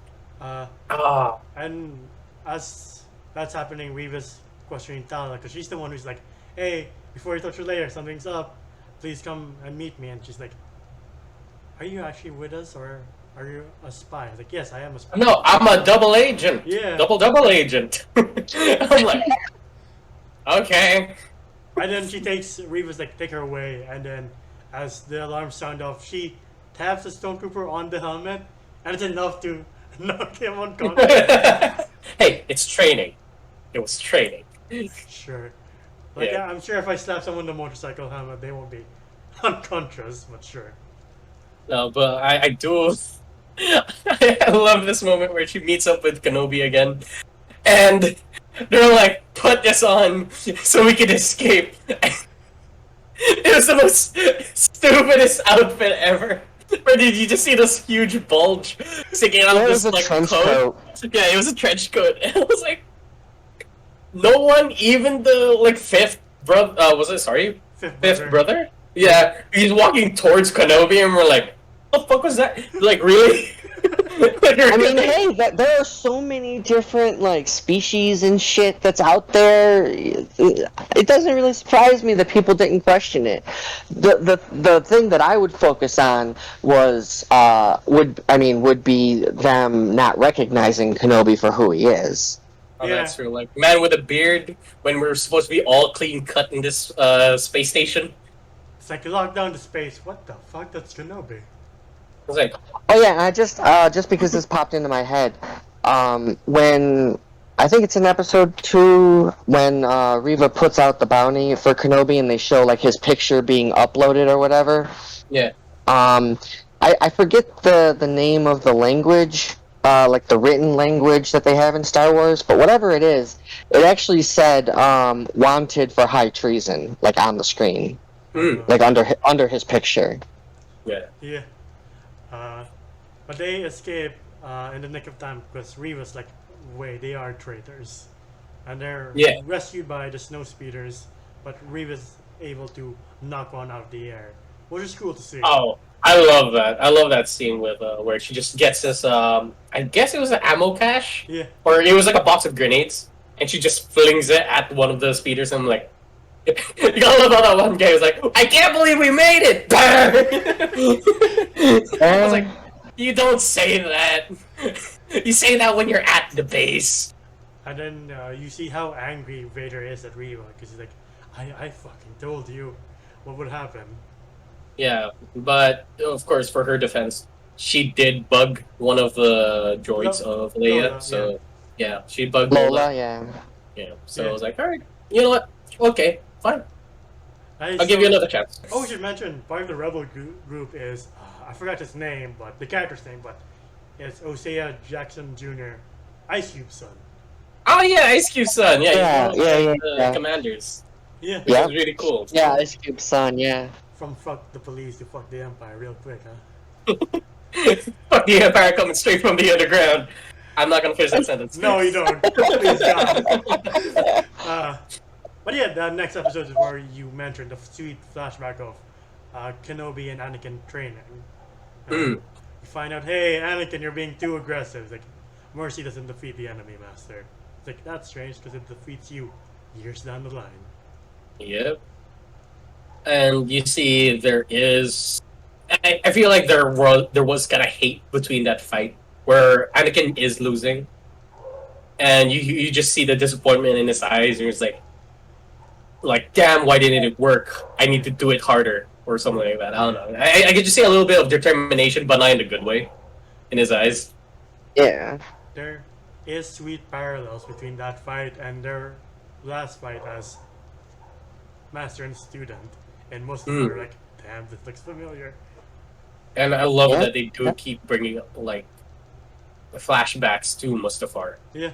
And as that's happening, Reva's questioning Talos, because she's the one who's like, hey, before you touch your Leia, something's up. Please come and meet me. And she's like, are you actually with us, or are you a spy? I was like, yes, I am a spy. No, I'm a double agent. Yeah. Double agent. I'm like, okay. And then she takes Reva's like, take her away. And then as the alarms sound off, she taps the stormtrooper on the helmet, and it's enough to knock him unconscious. Hey, it's training. It was training. Sure. Like, yeah, I'm sure if I slap someone on the motorcycle helmet, they won't be unconscious, but sure. No, but I do. I love this moment where she meets up with Kenobi again, and they're like, "Put this on so we can escape." It was the most stupidest outfit ever. Or did you just see this huge bulge sticking out of this like coat? Yeah, it was a trench coat. And I was like, no one, even the like fifth brother, fifth brother? Yeah, he's walking towards Kenobi, and we're like, what the fuck was that? Like, really? I mean, hey, there are so many different like species and shit that's out there. It doesn't really surprise me that people didn't question it. The thing that I would focus on was would be them not recognizing Kenobi for who he is. Oh, that's true. Like, man with a beard when we're supposed to be all clean cut in this space station. It's like you lock down the space. What the fuck? That's Kenobi. It's like, Oh yeah, and I just because this popped into my head, when I think it's in episode 2 when Reva puts out the bounty for Kenobi and they show like his picture being uploaded or whatever. yeah. I forget the name of the language, like the written language that they have in Star Wars, but whatever it is, it actually said wanted for high treason, like on the screen, like under his picture. Yeah. Yeah. But they escape in the nick of time because Reva's like, wait, they are traitors. And they're rescued by the snow speeders, but Reva's able to knock one out of the air, which is cool to see. Oh, I love that. I love that scene with where she just gets this, I guess it was an ammo cache? Yeah. Or it was like a box of grenades, and she just flings it at one of the speeders, and I'm like, you gotta love how that one guy was like, I can't believe we made it! I was like, you don't say that. You say that when you're at the base. And then you see how angry Vader is at Reva, because he's like, I fucking told you what would happen. Yeah, but of course, for her defense, she did bug one of the droids of Leia, so yeah, she bugged Lola. Yeah. So I was like, alright, you know what? Okay, fine. I'll give you another chance. Oh, we should mention part of the rebel group is I forgot his name, but the character's name, but it's Osea Jackson Jr., Ice Cube's son. Oh yeah, Ice Cube's son. Yeah, yeah. Commanders. Yeah, Which is really cool. Yeah, Ice Cube's son. Yeah. From fuck the police to fuck the Empire, real quick, huh? Fuck the Empire coming straight from the underground. I'm not gonna finish that sentence. No, you don't. Please God. But yeah, the next episode is where you mentioned the sweet flashback of Kenobi and Anakin training. You find out, hey, Anakin, you're being too aggressive. It's like, mercy doesn't defeat the enemy, Master. It's like, that's strange because it defeats you years down the line. Yep. And you see, there is. I feel like there was kind of hate between that fight where Anakin is losing, and you just see the disappointment in his eyes, and he's like, damn, why didn't it work? I need to do it harder, or something like that. I don't know. I could just see a little bit of determination, but not in a good way, in his eyes. Yeah. There is sweet parallels between that fight and their last fight as master and student, and most of them are like, damn, this looks familiar. And I love that they do keep bringing up like the flashbacks to Mustafar. Yeah.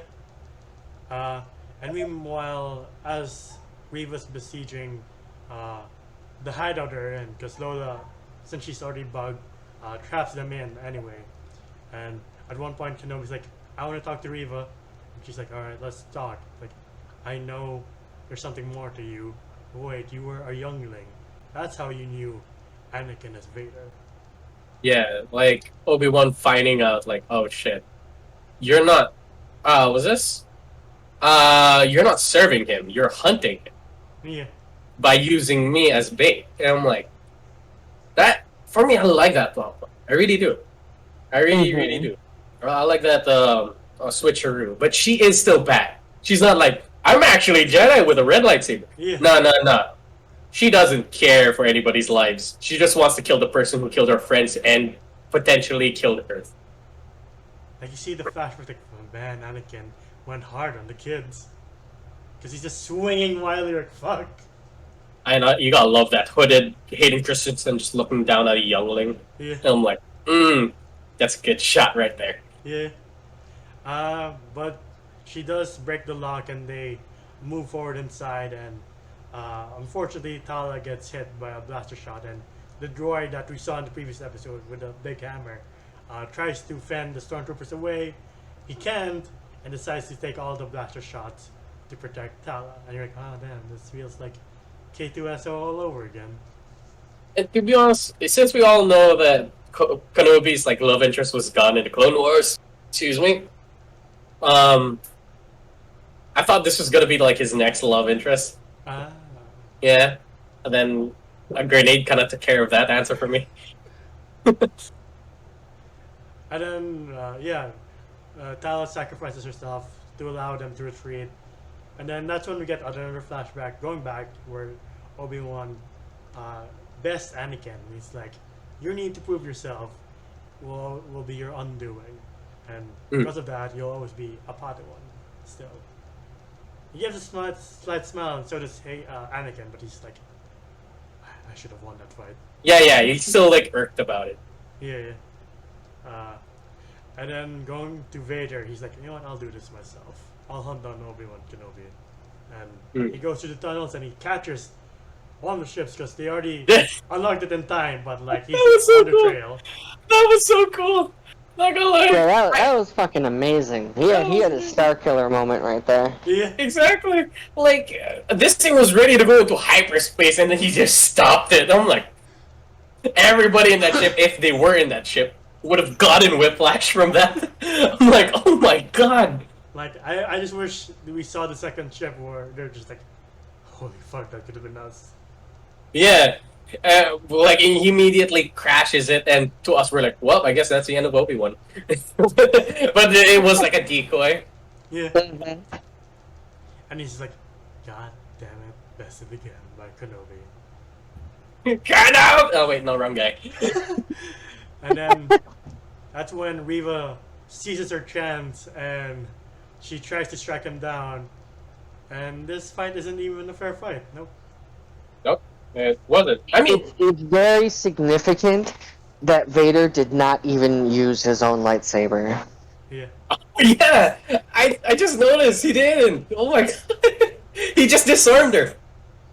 And meanwhile, as Reva's besieging the hideout they're in, because Lola, since she's already bugged, traps them in anyway. And at one point, Kenobi's like, I want to talk to Reva. And she's like, alright, let's talk. Like, I know there's something more to you. Wait, you were a youngling. That's how you knew Anakin as Vader. Yeah, like Obi-Wan finding out, like, oh shit, you're not. Was this? You're not serving him. You're hunting him. Yeah. By using me as bait. And I'm like, that for me. I like that plot. I really do. I really do. I like that switcheroo. But she is still bad. She's not like, I'm actually Jedi with a red lightsaber. Yeah. No. She doesn't care for anybody's lives. She just wants to kill the person who killed her friends and potentially killed Earth. Like, you see the flashback, like, oh man, Anakin went hard on the kids. Because he's just swinging wildly like, fuck. I know, you gotta love that hooded Hayden Christensen just looking down at a youngling. Yeah. And I'm like, that's a good shot right there. Yeah. But she does break the lock and they move forward inside, and unfortunately Tala gets hit by a blaster shot, and the droid that we saw in the previous episode with the big hammer tries to fend the stormtroopers away. He can't, and decides to take all the blaster shots to protect Tala. And you're like, oh damn, this feels like K2SO all over again. And to be honest, since we all know that Kenobi's like love interest was gone in the Clone Wars. Excuse me. I thought this was gonna be like his next love interest. Ah. Yeah, and then a grenade kind of took care of that answer for me. And then, Talos sacrifices herself to allow them to retreat. And then that's when we get another flashback, going back, where Obi-Wan bests Anakin. He's like, you need to prove yourself, will be your undoing. And because of that, you'll always be a Padawan still. He gives a slight smile, and so does Anakin, but he's like, I should have won that fight. Yeah, he's still like irked about it. Yeah. And then going to Vader, he's like, you know what, I'll do this myself. I'll hunt down Obi-Wan Kenobi. And he goes through the tunnels and he captures one of the ships because they already unlocked it in time, but like he's on the trail. That was so cool. Not gonna lie. Yeah, that was fucking amazing. He had a Star Killer moment right there. Yeah, exactly. Like this thing was ready to go into hyperspace, and then he just stopped it. I'm like, everybody in that ship, if they were in that ship, would have gotten whiplash from that. I'm like, oh my god. like I just wish we saw the second ship where they're just like, holy fuck, that could have been us. Yeah. Like he immediately crashes it, and to us we're like, well, I guess that's the end of Obi-Wan. But it was like a decoy. Yeah. And he's like, God damn it, bested again by Kenobi. Kenobi! Oh wait, no, wrong guy. And then that's when Reva seizes her chance and she tries to strike him down. And this fight isn't even a fair fight. Nope. Nope. It wasn't. I mean, it's very significant that Vader did not even use his own lightsaber. Yeah. Oh, yeah, I just noticed he didn't. Oh my god, he just disarmed her.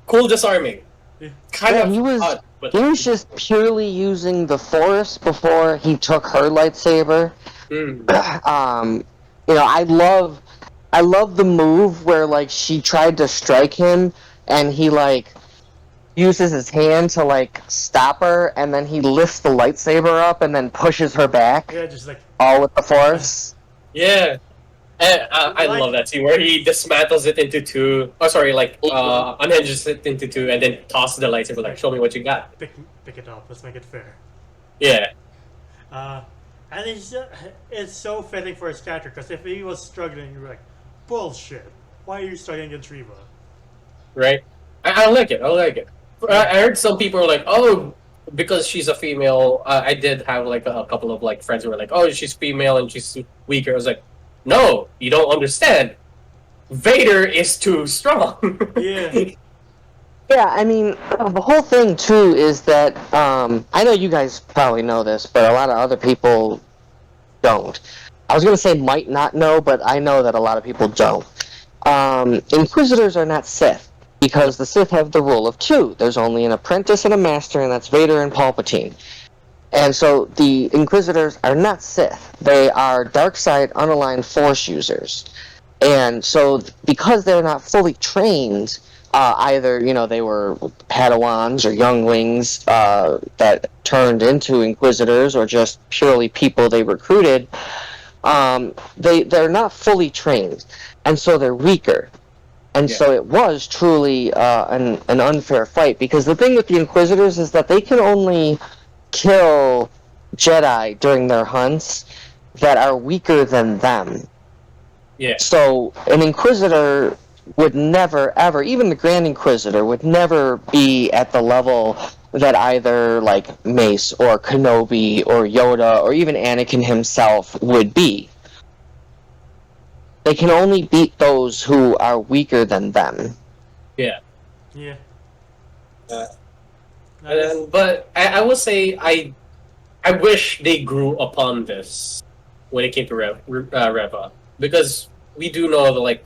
Cool disarming. Yeah. Kind of. He was odd, but he was just purely using the Force before he took her lightsaber. You know, I love the move where like she tried to strike him and he like uses his hand to like stop her, and then he lifts the lightsaber up and then pushes her back. Yeah, just like all with the Force. yeah. I love that scene where he dismantles it into two. Oh, sorry, like unhinges it into two, and then tosses the lightsaber. Like, show me what you got. pick it up. Let's make it fair. Yeah. And it's so fitting for his character because if he was struggling, you're like, bullshit. Why are you struggling against Reva? Right. I like it. I like it. I heard some people were like, oh, because she's a female. I did have like a couple of like friends who were like, oh, she's female and she's weaker. I was like, no, you don't understand. Vader is too strong. Yeah. Yeah, I mean, the whole thing too is that I know you guys probably know this, but a lot of other people don't. I was gonna say might not know, but I know that a lot of people don't. Inquisitors are not Sith, because the Sith have the rule of two. There's only an apprentice and a master, and that's Vader and Palpatine. And so the Inquisitors are not Sith. They are dark side, unaligned Force users. And so because they're not fully trained, either, you know, they were Padawans or younglings that turned into Inquisitors, or just purely people they recruited, they're not fully trained. And so they're weaker. And so it was truly an unfair fight, because the thing with the Inquisitors is that they can only kill Jedi during their hunts that are weaker than them. Yeah. So an Inquisitor would never, ever, even the Grand Inquisitor would never be at the level that either like Mace or Kenobi or Yoda or even Anakin himself would be. They can only beat those who are weaker than them. Yeah. Yeah. But I will say I wish they grew upon this when it came to Reva, because we do know that like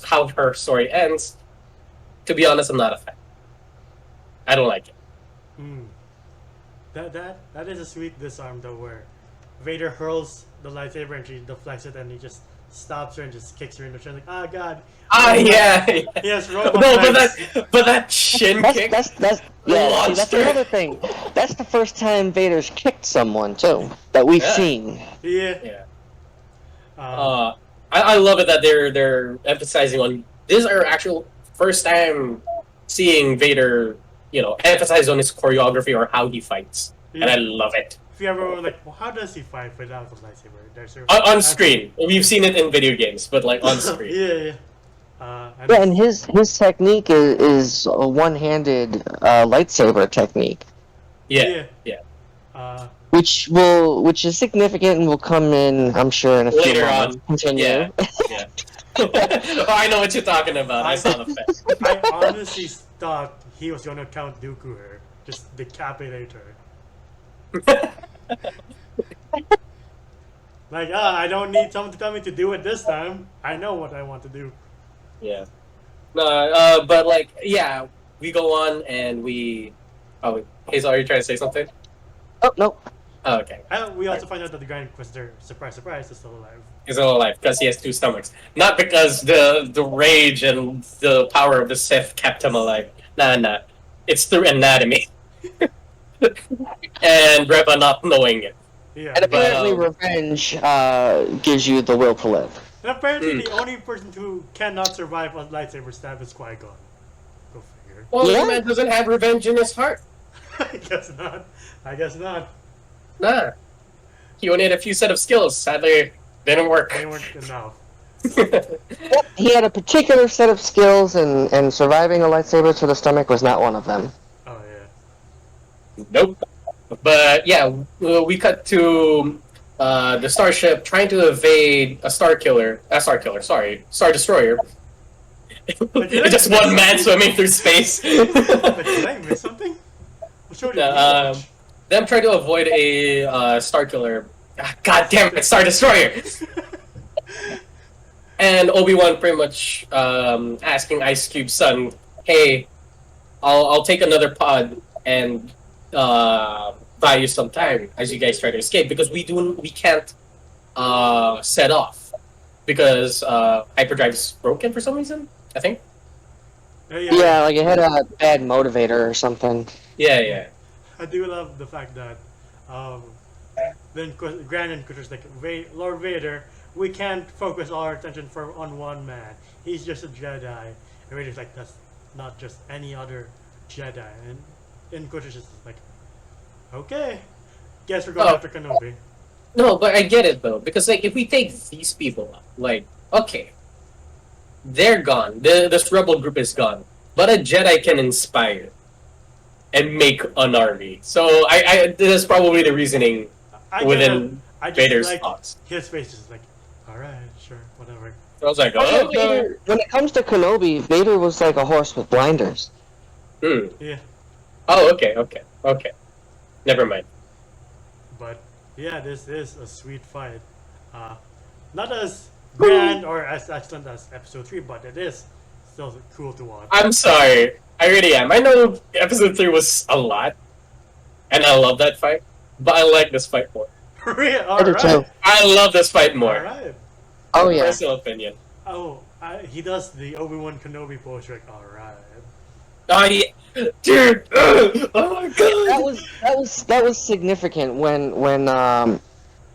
how her story ends. To be honest, I'm not a fan. I don't like it. That is a sweet disarm though, where Vader hurls the lightsaber and she deflects it, and he just stops her and just kicks her in the chin like, oh god. Yeah. Yes, robot. No, but that chin kick. That's another thing. That's the first time Vader's kicked someone too that we've seen. Yeah. Yeah. Um, I love it that they're emphasizing on this is our actual first time seeing Vader, emphasize on his choreography or how he fights, and I love it. If you ever were like, well, how does he fight without a lightsaber? There's On screen, we've seen it in video games, but like on screen. Yeah. Yeah, and his technique is a one-handed lightsaber technique. Yeah. Which is significant and will come in, I'm sure, in a few Later moments. on. Continue. Yeah. Oh, I know what you're talking about. I saw the face. I honestly thought he was gonna Count Dooku her, just decapitate her. Like, I don't need someone to tell me to do it this time. I know what I want to do. Yeah. But like, yeah, we go on and we. Oh, Hazel, are you trying to say something? Oh no. Oh, okay. We also find out that the Grand Inquisitor, surprise, surprise, is still alive. He's still alive because he has 2 stomachs. Not because the rage and the power of the Sith kept him alive. Nah. It's through anatomy. And Reva not knowing it. Yeah. And apparently, revenge gives you the will to live. And apparently, the only person who cannot survive a lightsaber stab is Qui-Gon. Go figure. Well, the man doesn't have revenge in his heart. I guess not. Nah. He only had a few set of skills. Sadly, didn't work. They weren't enough. He had a particular set of skills, and surviving a lightsaber to the stomach was not one of them. Oh, yeah. Nope. But yeah, we cut to the starship trying to evade a Star Destroyer. It's just one man swimming through space. Did I miss something? What show did you watch? Them trying to avoid a Star Killer. God damn it, Star Destroyer! And Obi-Wan pretty much asking Ice Cube's son, "Hey, I'll take another pod and buy you some time as you guys try to escape because we can't set off because hyperdrive is broken for some reason. I think. Yeah, like it had a bad motivator or something. Yeah. I do love the fact that then Grand Inquisitor's like, Lord Vader, we can't focus our attention on one man. He's just a Jedi. And Vader's like, that's not just any other Jedi. And Inquisitor's just like, okay, guess we're going after Kenobi. No, but I get it though because like if we take these people out, like okay, they're gone. This rebel group is gone, but a Jedi can inspire and make an army. So this is probably the reasoning within Vader's thoughts. His face is like, all right, sure, whatever. I was like, Vader, when it comes to Kenobi, Vader was like a horse with blinders. Yeah. Oh, okay. Never mind. But yeah, this is a sweet fight. Not as grand or as excellent as Episode 3, but it is still cool to watch. I'm sorry. I really am. I know Episode 3 was a lot, and I love that fight, but I like this fight more. Really? Alright. I love this fight more. Alright. Oh, yeah. Personal opinion. Oh, he does the Obi-Wan Kenobi pose, like, alright. Oh, yeah. Dude! Oh my god! That was significant when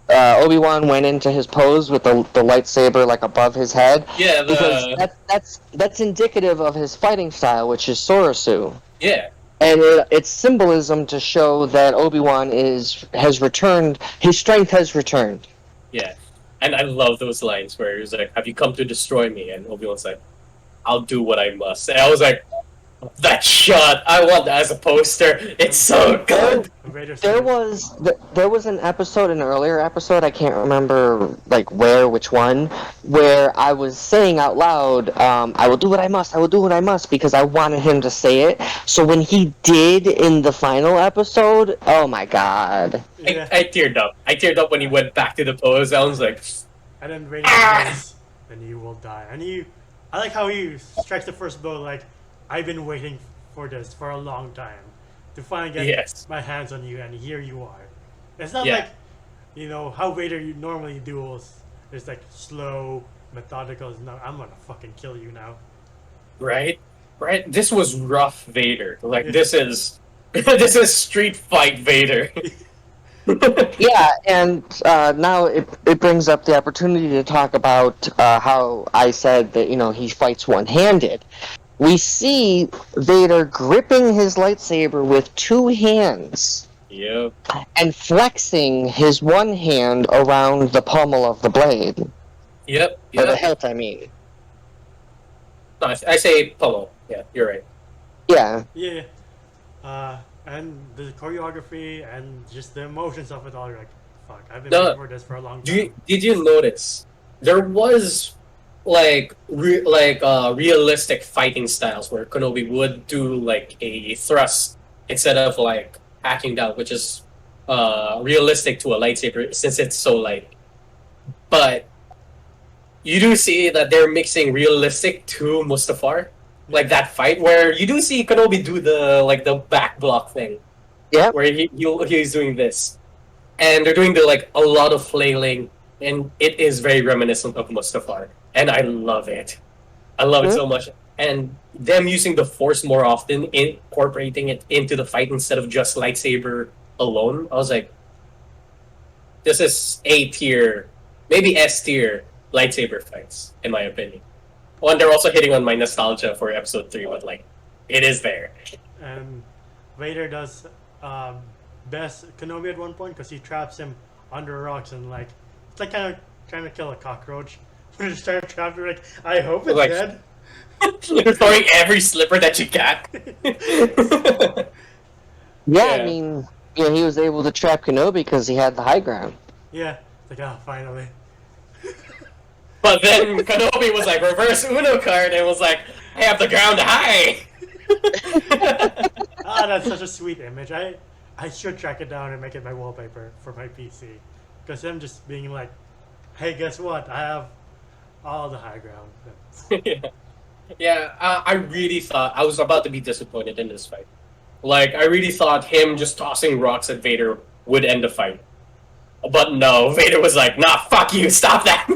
Obi-Wan went into his pose with the lightsaber like above his head. Yeah, because that's indicative of his fighting style, which is Sorosu. Yeah. And it's symbolism to show that Obi-Wan has returned. His strength has returned. Yeah. And I love those lines where he's like, "Have you come to destroy me?" And Obi-Wan's like, "I'll do what I must." And I was like, that shot, I want that as a poster. It's so good. There was an earlier episode, I can't remember like which one, where I was saying out loud, I will do what I must, because I wanted him to say it. So when he did in the final episode, oh my god. Yeah. I teared up. I teared up when he went back to the pose. I was like, and then Raiden says, "Then you will die." And I like how he strikes the first blow like, I've been waiting for this for a long time to finally get my hands on you, and here you are. It's not like, how Vader normally duels. It's like slow, methodical. No, I'm gonna fucking kill you now. Right? This was rough Vader. Like, this is This is Street Fight Vader. Yeah, and now it brings up the opportunity to talk about how I said that he fights one-handed. We see Vader gripping his lightsaber with two hands Yep. and flexing his one hand around the pommel of the blade. Yep. Or the Yep. hilt, I mean. No, I say Polo. Yeah, you're right. Yeah. Yeah. And the choreography and just the emotions of it all, you're like, fuck, I've been No, waiting for this for a long time. did you notice there was like realistic fighting styles where Kenobi would do like a thrust instead of like hacking down, which is realistic to a lightsaber since it's so light. But you do see that they're mixing realistic to Mustafar, like that fight where you do see Kenobi do the back block thing. Yeah. Where he's doing this, and they're doing a lot of flailing, and it is very reminiscent of Mustafar, and I love it. I love it so much, and them using the Force more often, incorporating it into the fight instead of just lightsaber alone. I was like, this is A tier, maybe S tier lightsaber fights, in my opinion. Well, and they're also hitting on my nostalgia for Episode 3, but it is there. And Vader does best Kenobi at one point because he traps him under rocks and it's like kind of trying to kill a cockroach. When you start trapped, you're like, I hope it's dead. You're throwing every slipper that you got. Yeah, I mean, he was able to trap Kenobi because he had the high ground. Yeah, it's like, finally. But then Kenobi was like, reverse Uno card, and was like, I have the ground high. That's such a sweet image. I should track it down and make it my wallpaper for my PC. Because him just being like, hey, guess what? I have all the high ground. I really thought I was about to be disappointed in this fight. I really thought him just tossing rocks at Vader would end the fight. But no, Vader was like, nah, fuck you, stop that.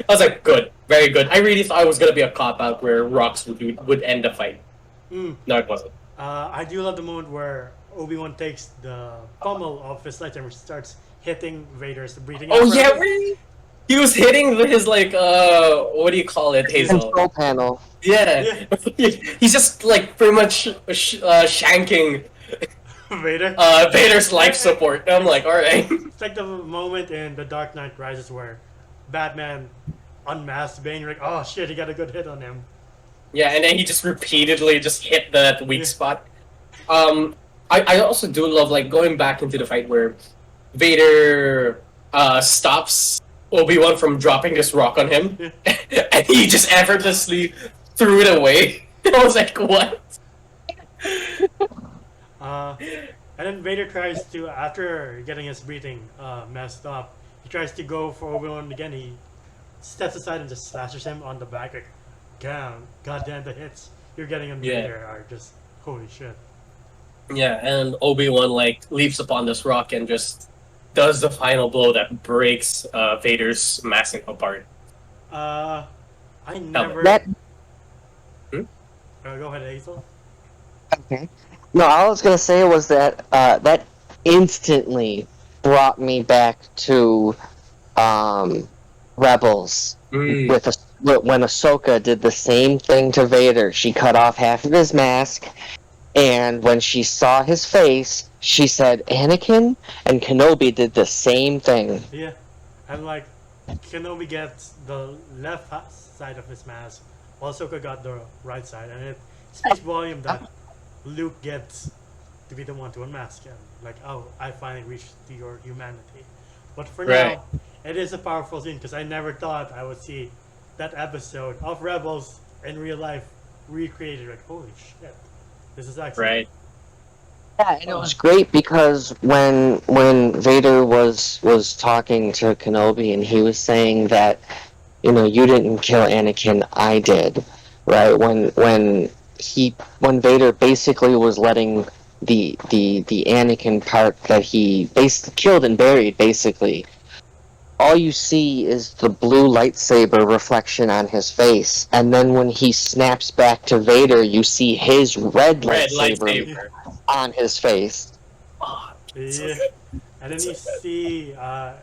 I was like, good, very good. I really thought it was going to be a cop-out where rocks would end the fight. No, it wasn't. I do love the moment where Obi-Wan takes the pommel of his lightsaber and starts hitting Vader's breathing. Oh, yeah, really? He was hitting his, what do you call it, Hazel? Control panel. Yeah. He's just, pretty much shanking Vader? Vader's life support. And I'm like, alright. It's like the moment in The Dark Knight Rises where Batman unmasked Bane. You're like, oh shit, he got a good hit on him. Yeah, and then he just repeatedly just hit that weak spot. I also do love going back into the fight where Vader stops Obi-Wan from dropping this rock on him, and he just effortlessly threw it away. I was like, what? And then Vader tries to, after getting his breathing messed up, he tries to go for Obi-Wan again. He steps aside and just slashes him on the back. Like, goddamn, the hits you're getting on Vader are just holy shit. Yeah, and Obi-Wan leaps upon this rock and just does the final blow that breaks Vader's mask apart. I never. Go ahead, Hazel. Okay. No, all I was gonna say was that that instantly brought me back to Rebels when Ahsoka did the same thing to Vader. She cut off half of his mask, and when she saw his face, she said, "Anakin," and Kenobi did the same thing. Yeah, and Kenobi gets the left side of his mask, while Ahsoka got the right side, and it speaks volume that Luke gets to be the one to unmask him. Oh, I finally reached to your humanity. But for now, it is a powerful scene because I never thought I would see that episode of Rebels in real life recreated. Holy shit, this is actually right. Yeah, and it was great because when Vader was talking to Kenobi and he was saying that, you didn't kill Anakin, I did, right? When Vader basically was letting the Anakin part that he killed and buried, basically, all you see is the blue lightsaber reflection on his face, and then when he snaps back to Vader, you see his red lightsaber on his face. Oh, so Yeah. good. And then So you good. see,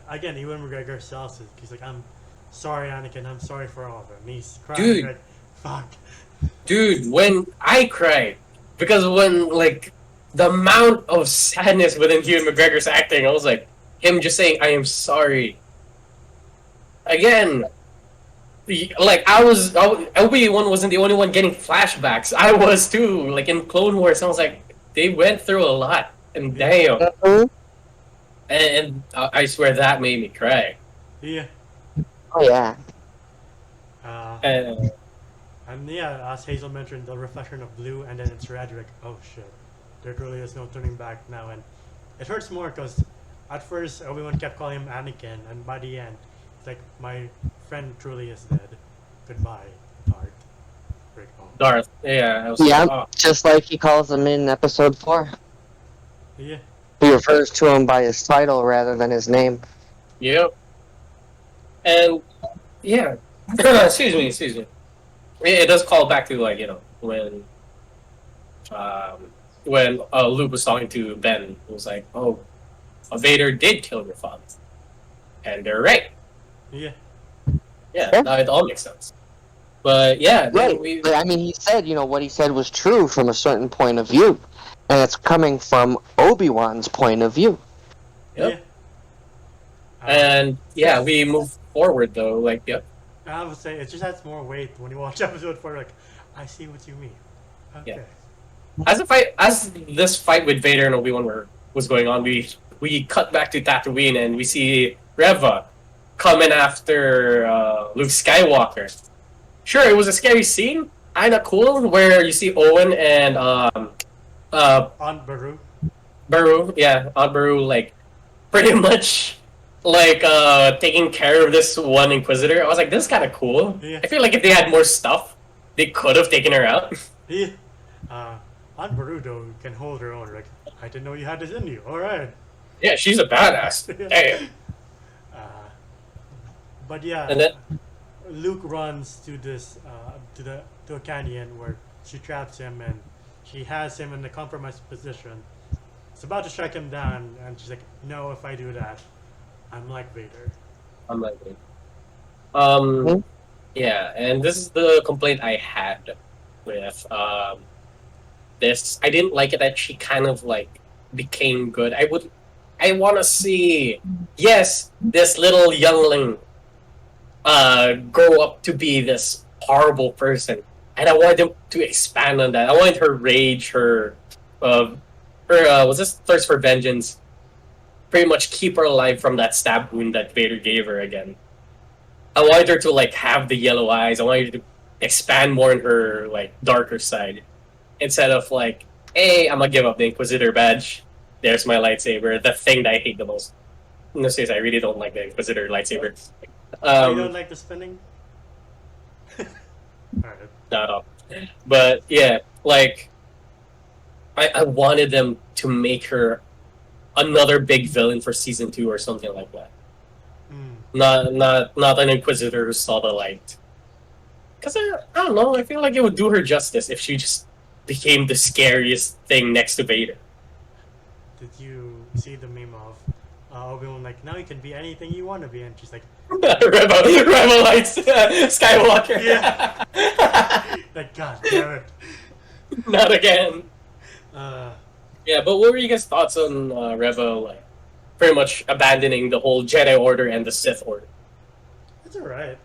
again, Ewan McGregor sells it. He's like, I'm sorry, Anakin. I'm sorry for all of it. And he's crying, Dude, like, fuck. dude, when I cried because when like the amount of sadness within Ewan McGregor's acting, I was like him just saying I am sorry again. Like Obi-Wan wasn't the only one getting flashbacks. I was too. Like in Clone Wars, I was like they went through a lot, and Yeah. damn, Mhm. and I swear that made me cry. Yeah. Oh yeah. Uh, And and yeah, as Hazel mentioned, the reflection of blue and then it's red. You're like, oh shit. There truly is no turning back now. And it hurts more because at first everyone kept calling him Anakin, and by the end, it's like, my friend truly is dead. Goodbye, Darth. Break home. Darth, yeah, I was like, Yeah, oh, just like he calls him in episode 4. Yeah. He refers to him by his title rather than his name. yep, and yeah, excuse me. It does call back to like when Luke was talking to Ben, it was like, "Oh, Vader did kill your father," and they're right. Yeah. Yeah, Yeah. now it all makes sense. But yeah, Right. then we But I mean, he said, what he said was true from a certain point of view. And it's coming from Obi-Wan's point of view. yep, Yeah. and yeah, we move forward though. Like, yep, I would say it just adds more weight when you watch episode 4. Like, I see what you mean. Okay. yeah. As this fight with Vader and Obi-Wan was going on, we cut back to Tatooine and we see Reva coming after Luke Skywalker. Sure, it was a scary scene, kinda cool, where you see Owen and Aunt Beru. Baru, yeah, Aunt Baru, like pretty much like taking care of this one Inquisitor. I was like, this is kind of cool. Yeah. I feel like if they had more stuff, they could have taken her out. Yeah. Aunt Beru, though, can hold her own. Like, I didn't know you had this in you. All right. Yeah, she's a badass. Damn. Uh, but yeah, And then Luke runs to this to a canyon where she traps him and she has him in a compromised position. It's about to strike him down, and she's like, "No, if I do that, I'm like Vader." I'm like, Hmm? yeah, and this is the complaint I had with this. I didn't like it that she kind of like became good. I want to see, yes, this little youngling grow up to be this horrible person, and I wanted them to expand on that. I wanted her rage, was this thirst for vengeance, pretty much keep her alive from that stab wound that Vader gave her again. I wanted her to like have the yellow eyes. I wanted her to expand more in her like darker side, instead of like, hey, I'm gonna give up the Inquisitor badge. There's my lightsaber, the thing that I hate the most. No, seriously, I really don't like the Inquisitor lightsaber. You don't like the spinning? All right. Not all. But yeah, like I wanted them to make her another big villain for season 2 or something like that. Not an Inquisitor who saw the light. Because I don't know, I feel like it would do her justice if she just became the scariest thing next to Vader. Did you see the meme of Obi-Wan like, now you can be anything you want to be, and she's like, Rebel Lights Skywalker. Yeah. Like, God damn it. Not again. Uh, Yeah, but what were you guys' thoughts on Rebel, like pretty much abandoning the whole Jedi Order and the Sith Order? it's alright.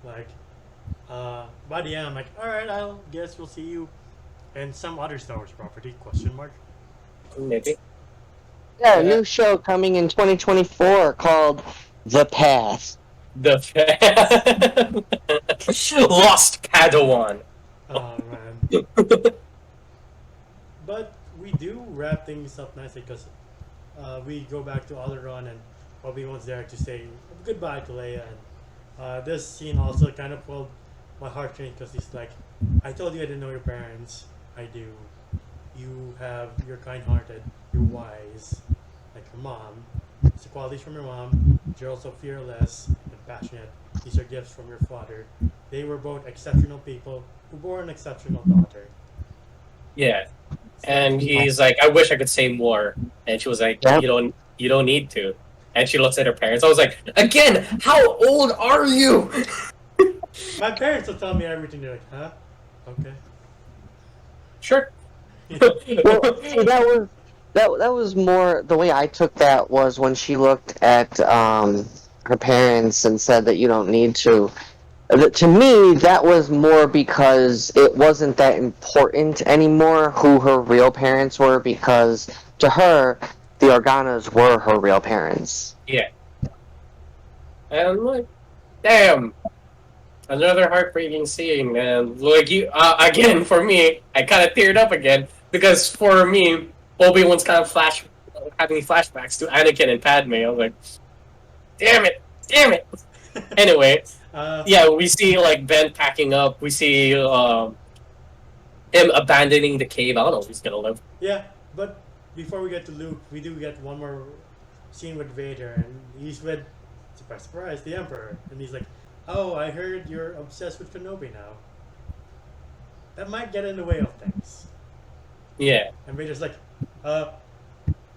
Like, by the end, I'm like, alright, I'll guess we'll see you in some other Star Wars property, question mark. Maybe. Yeah, a new show coming in 2024 called The Path. The Lost Padawan. Oh, man. But we do wrap things up nicely because we go back to Alderaan and Obi-Wan's there to say goodbye to Leia. And this scene also kind of pulled my heartstrings because he's like, I told you I didn't know your parents. I do. You're kind-hearted. You're wise. Like your mom. It's the qualities from your mom. You're also fearless and passionate. These are gifts from your father. They were both exceptional people who bore an exceptional daughter. Yeah. And he's like, I wish I could say more. And she was like, Yep. you don't need to. And she looks at her parents. I was like, again, how old are you? My parents will tell me everything. They're like, huh? Okay. Sure. Well, see, that was more the way I took that was when she looked at her parents and said that you don't need to. To me, that was more because it wasn't that important anymore who her real parents were, because to her, the Organas were her real parents. Yeah. And I'm like, damn. Another heartbreaking scene, man. Like you again for me, I kind of teared up again because for me, Obi-Wan's kind of having flashbacks to Anakin and Padme. I was like, damn it. Anyway, yeah, we see like Ben packing up. We see him abandoning the cave. I don't know if he's gonna live. Yeah, but before we get to Luke, we do get one more scene with Vader, and he's with, surprise, surprise, the Emperor, and he's like, "Oh, I heard you're obsessed with Kenobi now." That might get in the way of things. Yeah. And Vader's like,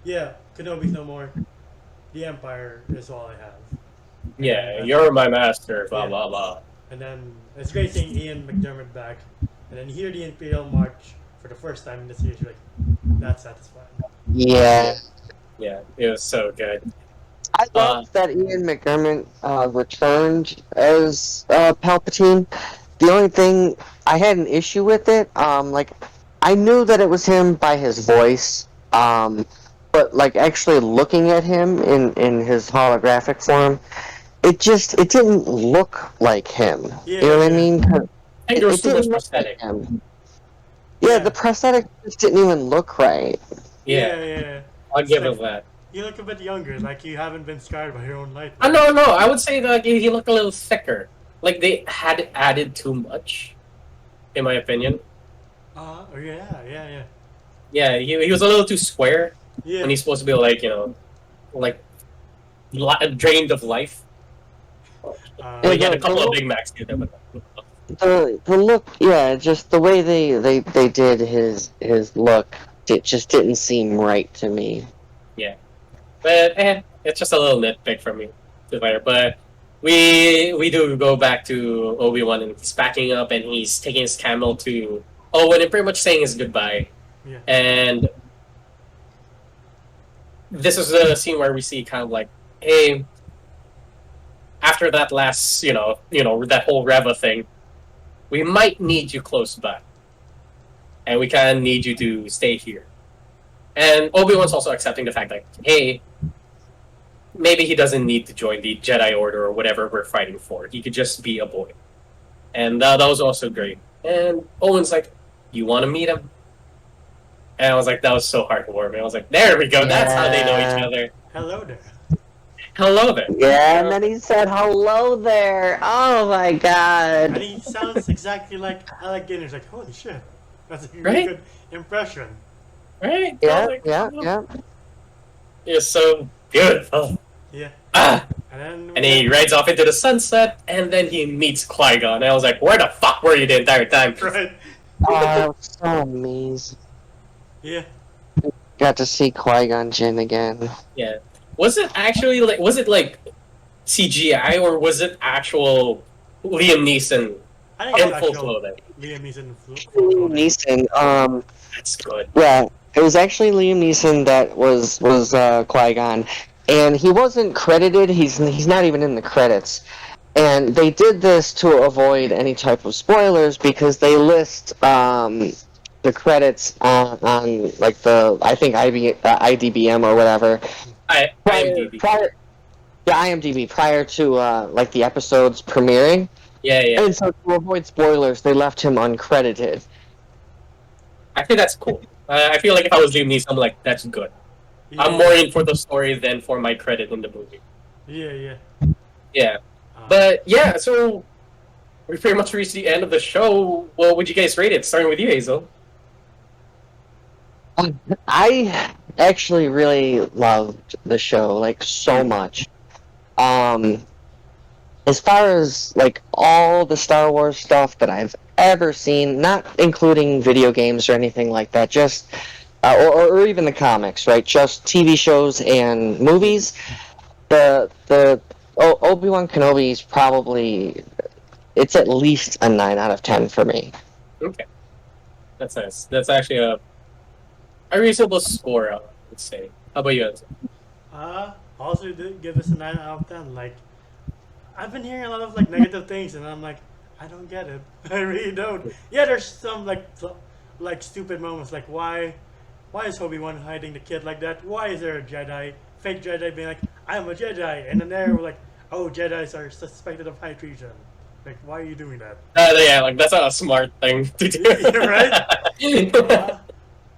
yeah, Kenobi's no more. The Empire is all I have." Yeah, you're my master. Blah Yeah. blah blah. And then it's great seeing Ian McDermott back, and then hear the Imperial March for the first time in the series. You're like, that's satisfying. Yeah. Yeah, it was so good. I love that Ian McDermott returned as Palpatine. The only thing I had an issue with it, like I knew that it was him by his voice, but like actually looking at him in his holographic form, it didn't look like him. Yeah, you know what I yeah. mean? I think there was too much didn't look prosthetic. like him. Yeah, the prosthetic just didn't even look right. Yeah, I'll give like, him that. You look a bit younger, like you haven't been scarred by your own light. No, I would say that he looked a little thicker. Like they had added too much, in my opinion. Yeah. Yeah, he was a little too square Yeah. when he's supposed to be like drained of life. He had a couple of Big Macs too. The look, yeah, just the way they did his look, it just didn't seem right to me. Yeah, but it's just a little nitpick from me, but we do go back to Obi-Wan, and he's packing up and he's taking his camel to Owen and pretty much saying his goodbye. Yeah. And this is the scene where we see kind of like, hey, after that last, that whole Reva thing, we might need you close by. And we kind of need you to stay here. And Obi-Wan's also accepting the fact that, hey, maybe he doesn't need to join the Jedi Order or whatever we're fighting for. He could just be a boy. And that was also great. And Owen's like, you want to meet him? And I was like, that was so heartwarming. I was like, there we go. Yeah. That's how they know each other. Hello there. Hello there. Yeah, and then he said, hello there. Oh my god. And he sounds exactly like Alec Guinness. Like, holy shit. That's a really right? good impression. Right? Yeah. It's so beautiful. Yeah. And he rides off into the sunset, and then he meets Qui-Gon. And I was like, where the fuck were you the entire time? Right. Oh, so amazing. Yeah. Got to see Qui-Gon Jinn again. Yeah. Was it actually like CGI, or was it actual Liam Neeson in full clothing? Liam Neeson. Liam Neeson. That's good. Yeah, it was actually Liam Neeson that was Qui-Gon, and he wasn't credited. He's not even in the credits. And they did this to avoid any type of spoilers because they list the credits on like the IDBM or whatever. IMDb. IMDb prior to like the episodes premiering. Yeah. And so to avoid spoilers, they left him uncredited. I think that's cool. I feel like if I was Liam Neeson, I'm like, that's good. Yeah. I'm more in for the story than for my credit in the movie. Yeah. But yeah, so we pretty much reached the end of the show. What would you guys rate it? Starting with you, Hazel. I actually really loved the show, like, so much. as far as like all the Star Wars stuff that I've ever seen, not including video games or anything like that, just or even the comics, right? Just TV shows and movies. The Obi-Wan Kenobi is probably it's at least a 9 out of 10 for me. Okay, that's nice. That's actually a reasonable score, I would say. How about you, Enzo? Also did give us a 9 out of 10. Like, I've been hearing a lot of like negative things, and I'm like, I don't get it. I really don't. Yeah, there's some like stupid moments, like why is Obi-Wan hiding the kid like that? Why is there a Jedi, fake Jedi, being like, I'm a Jedi, and then they're like, oh, Jedis are suspected of high treason. Like, why are you doing that? Yeah, like that's not a smart thing to do. Right?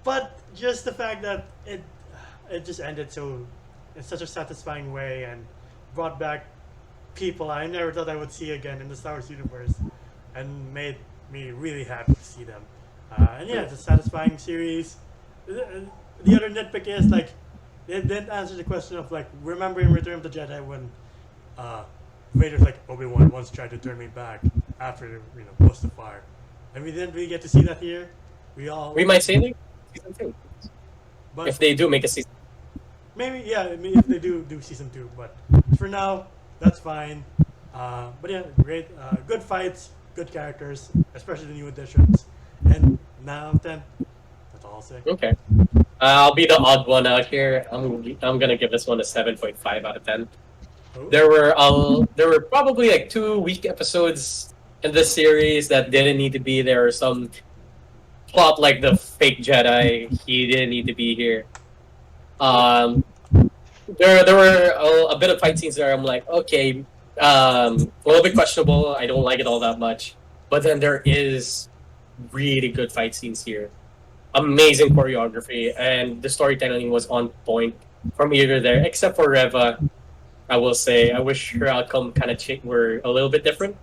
But just the fact that it just ended so in such a satisfying way and brought back people I never thought I would see again in the Star Wars universe, and made me really happy to see them. And yeah, it's a satisfying series. The other nitpick is like they didn't answer the question of like remembering Return of the Jedi when Vader's like Obi-Wan once tried to turn me back after Mustafar, and we didn't really get to see that here. We might see it season 2. But if they do make a season. Maybe, yeah, I mean, if they do season 2, but for now, that's fine. But yeah, great, good fights, good characters, especially the new additions, and 9 out of 10. That's all I'll say. Okay, I'll be the odd one out here. I'm gonna give this one a 7.5 out of 10. Oh. There were probably like 2 weak episodes in this series that didn't need to be there, or some plot like the fake Jedi. He didn't need to be here. There were a bit of fight scenes there. I'm like, okay, a little bit questionable. I don't like it all that much. But then there is really good fight scenes here. Amazing choreography, and the storytelling was on point from either there, except for Reva. I will say, I wish her outcome kind of were a little bit different.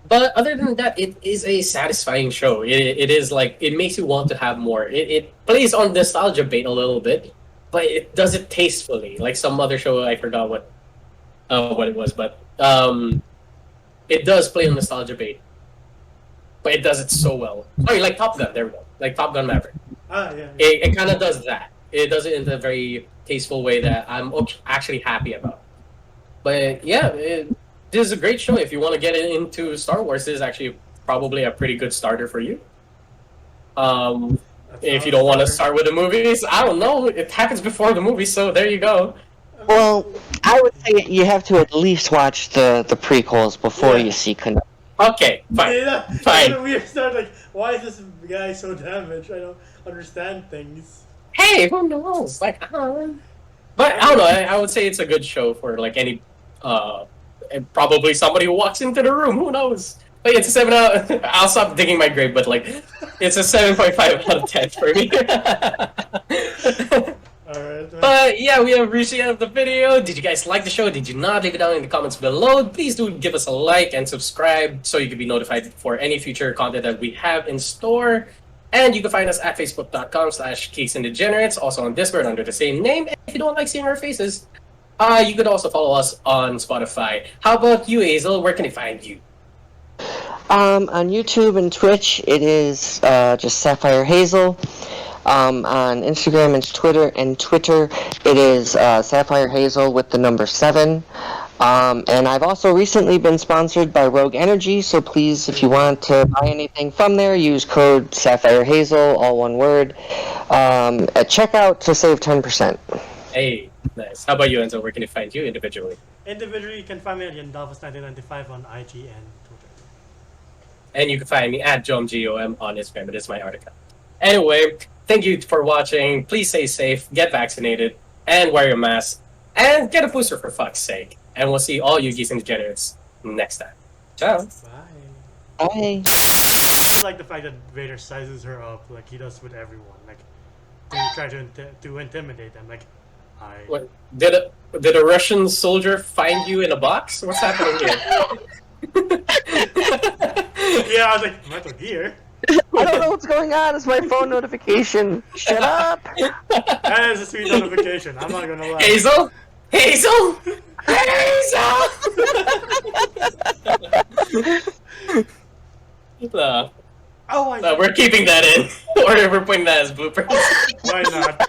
But other than that, it is a satisfying show. It is like, it makes you want to have more. It plays on nostalgia bait a little bit, but it does it tastefully. Like some other show, I forgot what it was, but it does play on nostalgia bait, but it does it so well. Sorry, like Top Gun. There we go. Like Top Gun Maverick. Yeah. It kind of does that. It does it in a very tasteful way that I'm actually happy about. But yeah, this is a great show. If you want to get into Star Wars, this is actually probably a pretty good starter for you. If you don't want to start with the movies, I don't know. It happens before the movies, so there you go. Well, I would say you have to at least watch the prequels before you see Kenobi. Okay, fine. Yeah, fine. We start like, why is this guy so damaged? I don't understand things. Hey, who knows? Like, but I don't know. I would say it's a good show for like any, and probably somebody who walks into the room. Who knows? But it's a 7 out. I'll stop digging my grave, but like, it's a 7.5 out of 10 for me. Alright. But yeah, we have reached the end of the video. Did you guys like the show? Did you not? Leave it down in the comments below. Please do give us a like and subscribe so you can be notified for any future content that we have in store. And you can find us at facebook.com/CaseandDegenerates, also on Discord under the same name. And if you don't like seeing our faces, you could also follow us on Spotify. How about you, Hazel? Where can they find you? On YouTube and Twitch, it is just Sapphire Hazel. On Instagram and Twitter, it is Sapphire Hazel with the number 7. And I've also recently been sponsored by Rogue Energy, so please, if you want to buy anything from there, use code Sapphire Hazel, all one word, at checkout to save 10%. Hey, nice. How about you, Enzo? Where can they find you individually? Individually, you can find me at Yandalvas1995 on IG and Twitter. And you can find me at JomGOM on Instagram. It is my article. Anyway, thank you for watching. Please stay safe, get vaccinated, and wear your mask, and get a booster for fuck's sake. And we'll see all you geeks and degenerates next time. Ciao. Bye. Bye. I like the fact that Vader sizes her up like he does with everyone, like to try to intimidate them. Like, What, did a Russian soldier find you in a box? What's happening here? Yeah, I was like, Metal Gear. I don't know what's going on. It's my phone notification. Shut up. That is a sweet notification. I'm not gonna lie. Hazel, Hazel! Hazel! no, Oh, I no, we're keeping that in. Or we're putting that as bloopers. Why not?